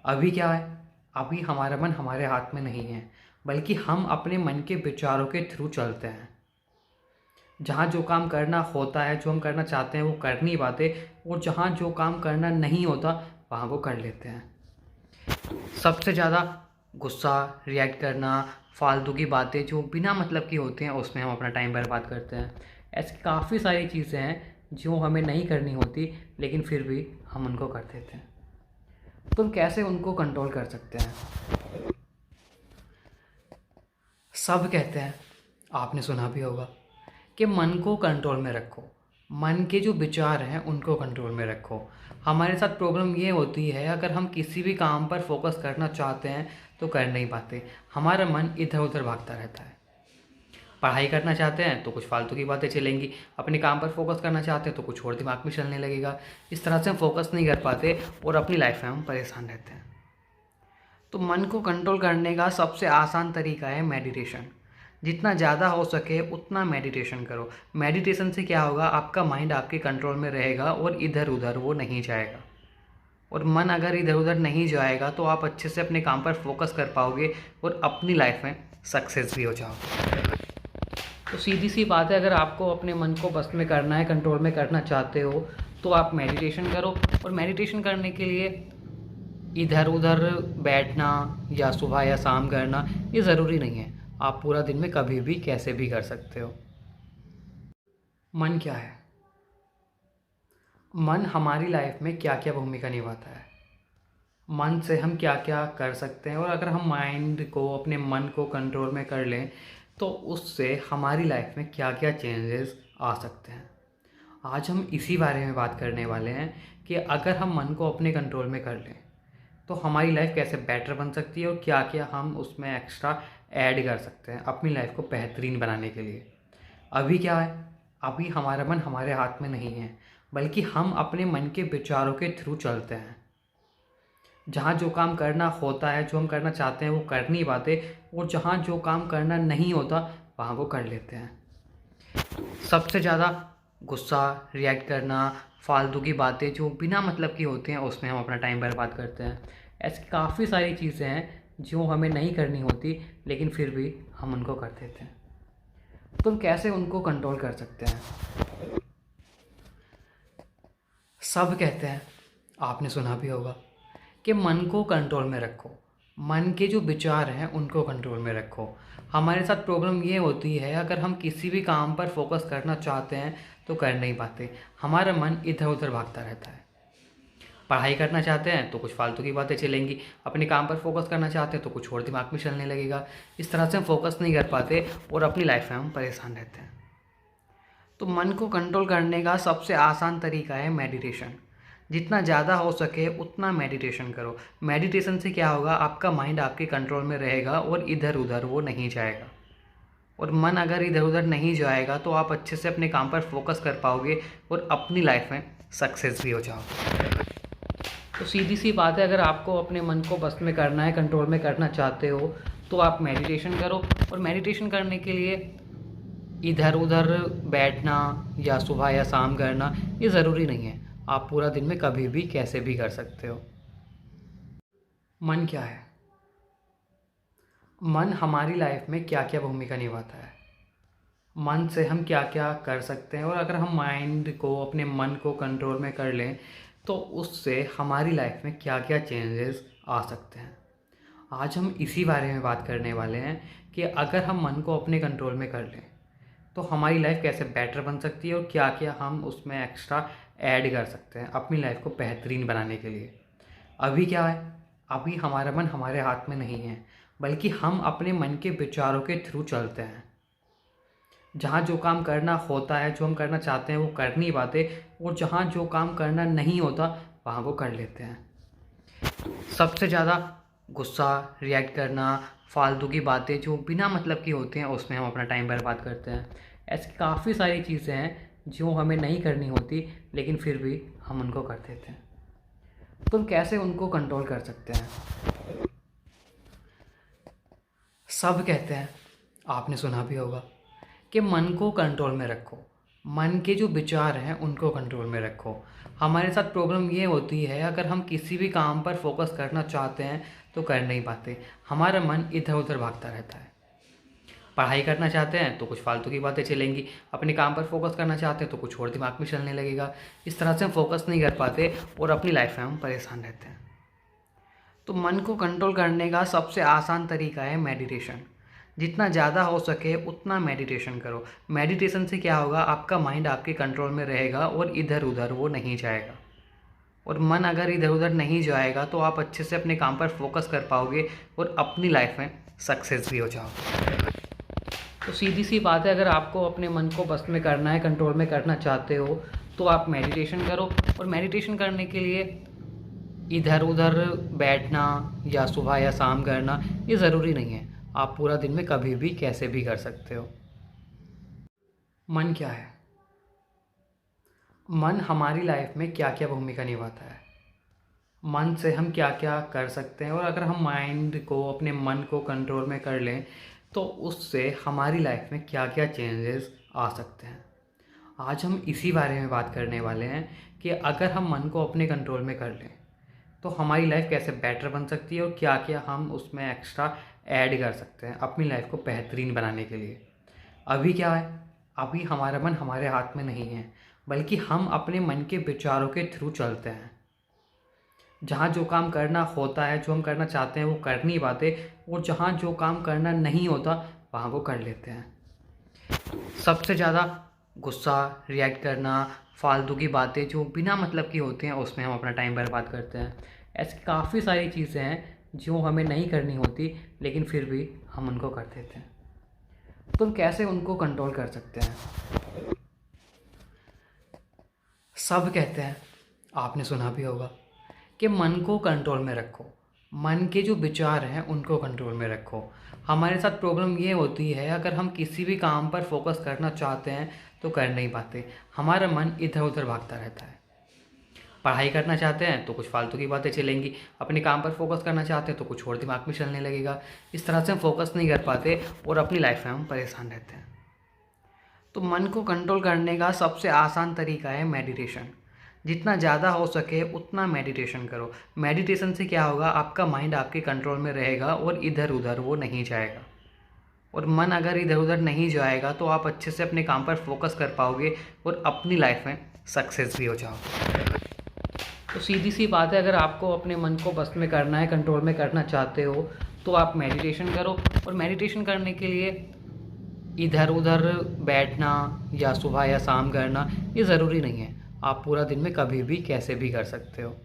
अभी क्या है, अभी हमारा मन हमारे हाथ में नहीं है, बल्कि हम अपने मन के विचारों के थ्रू चलते हैं। जहाँ जो काम करना होता है, जो हम करना चाहते हैं वो कर नहीं पाते, और जहाँ जो काम करना नहीं होता वहाँ वो कर लेते हैं। सबसे ज़्यादा गुस्सा, रिएक्ट करना, फालतू की बातें जो बिना मतलब की होती हैं उसमें हम अपना टाइम बर्बाद करते हैं। ऐसी काफ़ी सारी चीज़ें हैं जो हमें नहीं करनी होती लेकिन फिर भी हम उनको कर देते हैं। तो हम कैसे उनको कंट्रोल कर सकते हैं? सब कहते हैं, आपने सुना भी होगा, कि मन को कंट्रोल में रखो। मन के जो विचार हैं उनको कंट्रोल में रखो। हमारे साथ प्रॉब्लम ये होती है, अगर हम किसी भी काम पर फोकस करना चाहते हैं तो कर नहीं पाते। हमारा मन इधर उधर भागता रहता है। पढ़ाई करना चाहते हैं तो कुछ फालतू की बातें चलेंगी, अपने काम पर फोकस करना चाहते हैं तो कुछ और दिमाग में चलने लगेगा। इस तरह से हम फोकस नहीं कर पाते और अपनी लाइफ में हम परेशान रहते हैं। तो मन को कंट्रोल करने का सबसे आसान तरीका है मेडिटेशन। जितना ज़्यादा हो सके उतना मेडिटेशन करो। मेडिटेशन से क्या होगा, आपका माइंड आपके कंट्रोल में रहेगा और इधर उधर वो नहीं जाएगा। और मन अगर इधर उधर नहीं जाएगा तो आप अच्छे से अपने काम पर फोकस कर पाओगे और अपनी लाइफ में सक्सेस भी हो जाओगे। तो सीधी सी बात है, अगर आपको अपने मन को बस में करना है, कंट्रोल में करना चाहते हो, तो आप मेडिटेशन करो। और मेडिटेशन करने के लिए इधर उधर बैठना या सुबह या शाम करना ये ज़रूरी नहीं है। आप पूरा दिन में कभी भी कैसे भी कर सकते हो। मन क्या है? मन हमारी लाइफ में क्या क्या भूमिका निभाता है, मन से हम क्या क्या कर सकते हैं, और अगर हम माइंड को, अपने मन को कंट्रोल में कर लें तो उससे हमारी लाइफ में क्या क्या चेंजेस आ सकते हैं। आज हम इसी बारे में बात करने वाले हैं कि अगर हम मन को अपने कंट्रोल में कर लें तो हमारी लाइफ कैसे बेटर बन सकती है और क्या क्या हम उसमें एक्स्ट्रा ऐड कर सकते हैं अपनी लाइफ को बेहतरीन बनाने के लिए। अभी क्या है, अभी हमारा मन हमारे हाथ में नहीं है, बल्कि हम अपने मन के विचारों के थ्रू चलते हैं। जहाँ जो काम करना होता है, जो हम करना चाहते हैं वो कर नहीं पाते, और जहाँ जो काम करना नहीं होता वहाँ वो कर लेते हैं। सबसे ज़्यादा गुस्सा, रिएक्ट करना, फालतू की बातें जो बिना मतलब की होती हैं उसमें हम अपना टाइम बर्बाद करते हैं। ऐसी काफ़ी सारी चीज़ें हैं जो हमें नहीं करनी होती, लेकिन फिर भी हम उनको कर देते हैं। तो हम कैसे उनको कंट्रोल कर सकते हैं? सब कहते हैं, आपने सुना भी होगा, कि मन को कंट्रोल में रखो, मन के जो विचार हैं उनको कंट्रोल में रखो। हमारे साथ प्रॉब्लम ये होती है, अगर हम किसी भी काम पर फोकस करना चाहते हैं तो कर नहीं पाते। हमारा मन इधर उधर भागता रहता है। पढ़ाई करना चाहते हैं तो कुछ फालतू की बातें चलेंगी, अपने काम पर फोकस करना चाहते हैं तो कुछ और दिमाग में चलने लगेगा। इस तरह से हम फोकस नहीं कर पाते और अपनी लाइफ में हम परेशान रहते हैं। तो मन को कंट्रोल करने का सबसे आसान तरीका है मेडिटेशन। जितना ज़्यादा हो सके उतना मेडिटेशन करो। मेडिटेशन से क्या होगा, आपका माइंड आपके कंट्रोल में रहेगा और इधर उधर वो नहीं जाएगा। और मन अगर इधर उधर नहीं जाएगा तो आप अच्छे से अपने काम पर फोकस कर पाओगे और अपनी लाइफ में सक्सेस भी हो जाओगे। तो सीधी सी बात है, अगर आपको अपने मन को बस में करना है, कंट्रोल में करना चाहते हो, तो आप मेडिटेशन करो। और मेडिटेशन करने के लिए इधर उधर बैठना या सुबह या शाम करना ये ज़रूरी नहीं है। आप पूरा दिन में कभी भी कैसे भी कर सकते हो। मन क्या है? मन हमारी लाइफ में क्या क्या भूमिका निभाता है, मन से हम क्या क्या कर सकते हैं, और अगर हम माइंड को, अपने मन को कंट्रोल में कर लें तो उससे हमारी लाइफ में क्या क्या चेंजेस आ सकते हैं। आज हम इसी बारे में बात करने वाले हैं कि अगर हम मन को अपने कंट्रोल में कर लें तो हमारी लाइफ कैसे बेटर बन सकती है और क्या क्या हम उसमें एक्स्ट्रा ऐड कर सकते हैं अपनी लाइफ को बेहतरीन बनाने के लिए। अभी क्या है, अभी हमारा मन हमारे हाथ में नहीं है, बल्कि हम अपने मन के विचारों के थ्रू चलते हैं। जहाँ जो काम करना होता है, जो हम करना चाहते हैं वो कर नहीं पाते, और जहाँ जो काम करना नहीं होता वहाँ वो कर लेते हैं। सबसे ज़्यादा गुस्सा, रिएक्ट करना, फालतू की बातें जो बिना मतलब की होती हैं उसमें हम अपना टाइम बर्बाद करते हैं। ऐसी काफ़ी सारी चीज़ें हैं जो हमें नहीं करनी होती, लेकिन फिर भी हम उनको कर देते हैं। तो हम कैसे उनको कंट्रोल कर सकते हैं? सब कहते हैं, आपने सुना भी होगा, कि मन को कंट्रोल में रखो, मन के जो विचार हैं उनको कंट्रोल में रखो। हमारे साथ प्रॉब्लम ये होती है, अगर हम किसी भी काम पर फोकस करना चाहते हैं तो कर नहीं पाते। हमारा मन इधर उधर भागता रहता है। पढ़ाई करना चाहते हैं तो कुछ फालतू की बातें चलेंगी, अपने काम पर फोकस करना चाहते हैं तो कुछ और दिमाग में चलने लगेगा। इस तरह से हम फोकस नहीं कर पाते और अपनी लाइफ में हम परेशान रहते हैं। तो मन को कंट्रोल करने का सबसे आसान तरीका है मेडिटेशन। जितना ज़्यादा हो सके उतना मेडिटेशन करो। मेडिटेशन से क्या होगा, आपका माइंड आपके कंट्रोल में रहेगा और इधर उधर वो नहीं जाएगा। और मन अगर इधर उधर नहीं जाएगा तो आप अच्छे से अपने काम पर फोकस कर पाओगे और अपनी लाइफ में सक्सेस भी हो जाओगे। तो सीधी सी बात है, अगर आपको अपने मन को बस में करना है, कंट्रोल में करना चाहते हो, तो आप मेडिटेशन करो। और मेडिटेशन करने के लिए इधर उधर बैठना या सुबह या शाम करना ये ज़रूरी नहीं है। आप पूरा दिन में कभी भी कैसे भी कर सकते हो। मन क्या है? मन हमारी लाइफ में क्या क्या भूमिका निभाता है, मन से हम क्या क्या कर सकते हैं, और अगर हम माइंड को, अपने मन को कंट्रोल में कर लें तो उससे हमारी लाइफ में क्या क्या चेंजेस आ सकते हैं। आज हम इसी बारे में बात करने वाले हैं कि अगर हम मन को अपने कंट्रोल में कर लें तो हमारी लाइफ कैसे बेटर बन सकती है और क्या क्या हम उसमें एक्स्ट्रा ऐड कर सकते हैं अपनी लाइफ को बेहतरीन बनाने के लिए। अभी क्या है, अभी हमारा मन हमारे हाथ में नहीं है, बल्कि हम अपने मन के विचारों के थ्रू चलते हैं। जहाँ जो काम करना होता है, जो हम करना चाहते हैं वो कर नहीं पाते, और जहाँ जो काम करना नहीं होता वहाँ वो कर लेते हैं। सबसे ज़्यादा गुस्सा, रिएक्ट करना, फालतू की बातें जो बिना मतलब की होती हैं उसमें हम अपना टाइम बर्बाद करते हैं। ऐसी काफ़ी सारी चीज़ें हैं जो हमें नहीं करनी होती, लेकिन फिर भी हम उनको कर देते हैं। तो हम कैसे उनको कंट्रोल कर सकते हैं? सब कहते हैं, आपने सुना भी होगा, कि मन को कंट्रोल में रखो, मन के जो विचार हैं उनको कंट्रोल में रखो। हमारे साथ प्रॉब्लम ये होती है, अगर हम किसी भी काम पर फोकस करना चाहते हैं तो कर नहीं पाते। हमारा मन इधर उधर भागता रहता है। पढ़ाई करना चाहते हैं तो कुछ फालतू की बातें चलेंगी, अपने काम पर फोकस करना चाहते हैं तो कुछ और दिमाग में चलने लगेगा। इस तरह से हम फोकस नहीं कर पाते और अपनी लाइफ में हम परेशान रहते हैं। तो मन को कंट्रोल करने का सबसे आसान तरीका है मेडिटेशन। जितना ज़्यादा हो सके उतना मेडिटेशन करो। मेडिटेशन से क्या होगा, आपका माइंड आपके कंट्रोल में रहेगा और इधर उधर वो नहीं जाएगा। और मन अगर इधर उधर नहीं जाएगा तो आप अच्छे से अपने काम पर फोकस कर पाओगे और अपनी लाइफ में सक्सेस भी हो जाओगे। तो सीधी सी बात है, अगर आपको अपने मन को बस में करना है, कंट्रोल में करना चाहते हो, तो आप मेडिटेशन करो। और मेडिटेशन करने के लिए इधर उधर बैठना या सुबह या शाम करना ये ज़रूरी नहीं है। आप पूरा दिन में कभी भी कैसे भी कर सकते हो।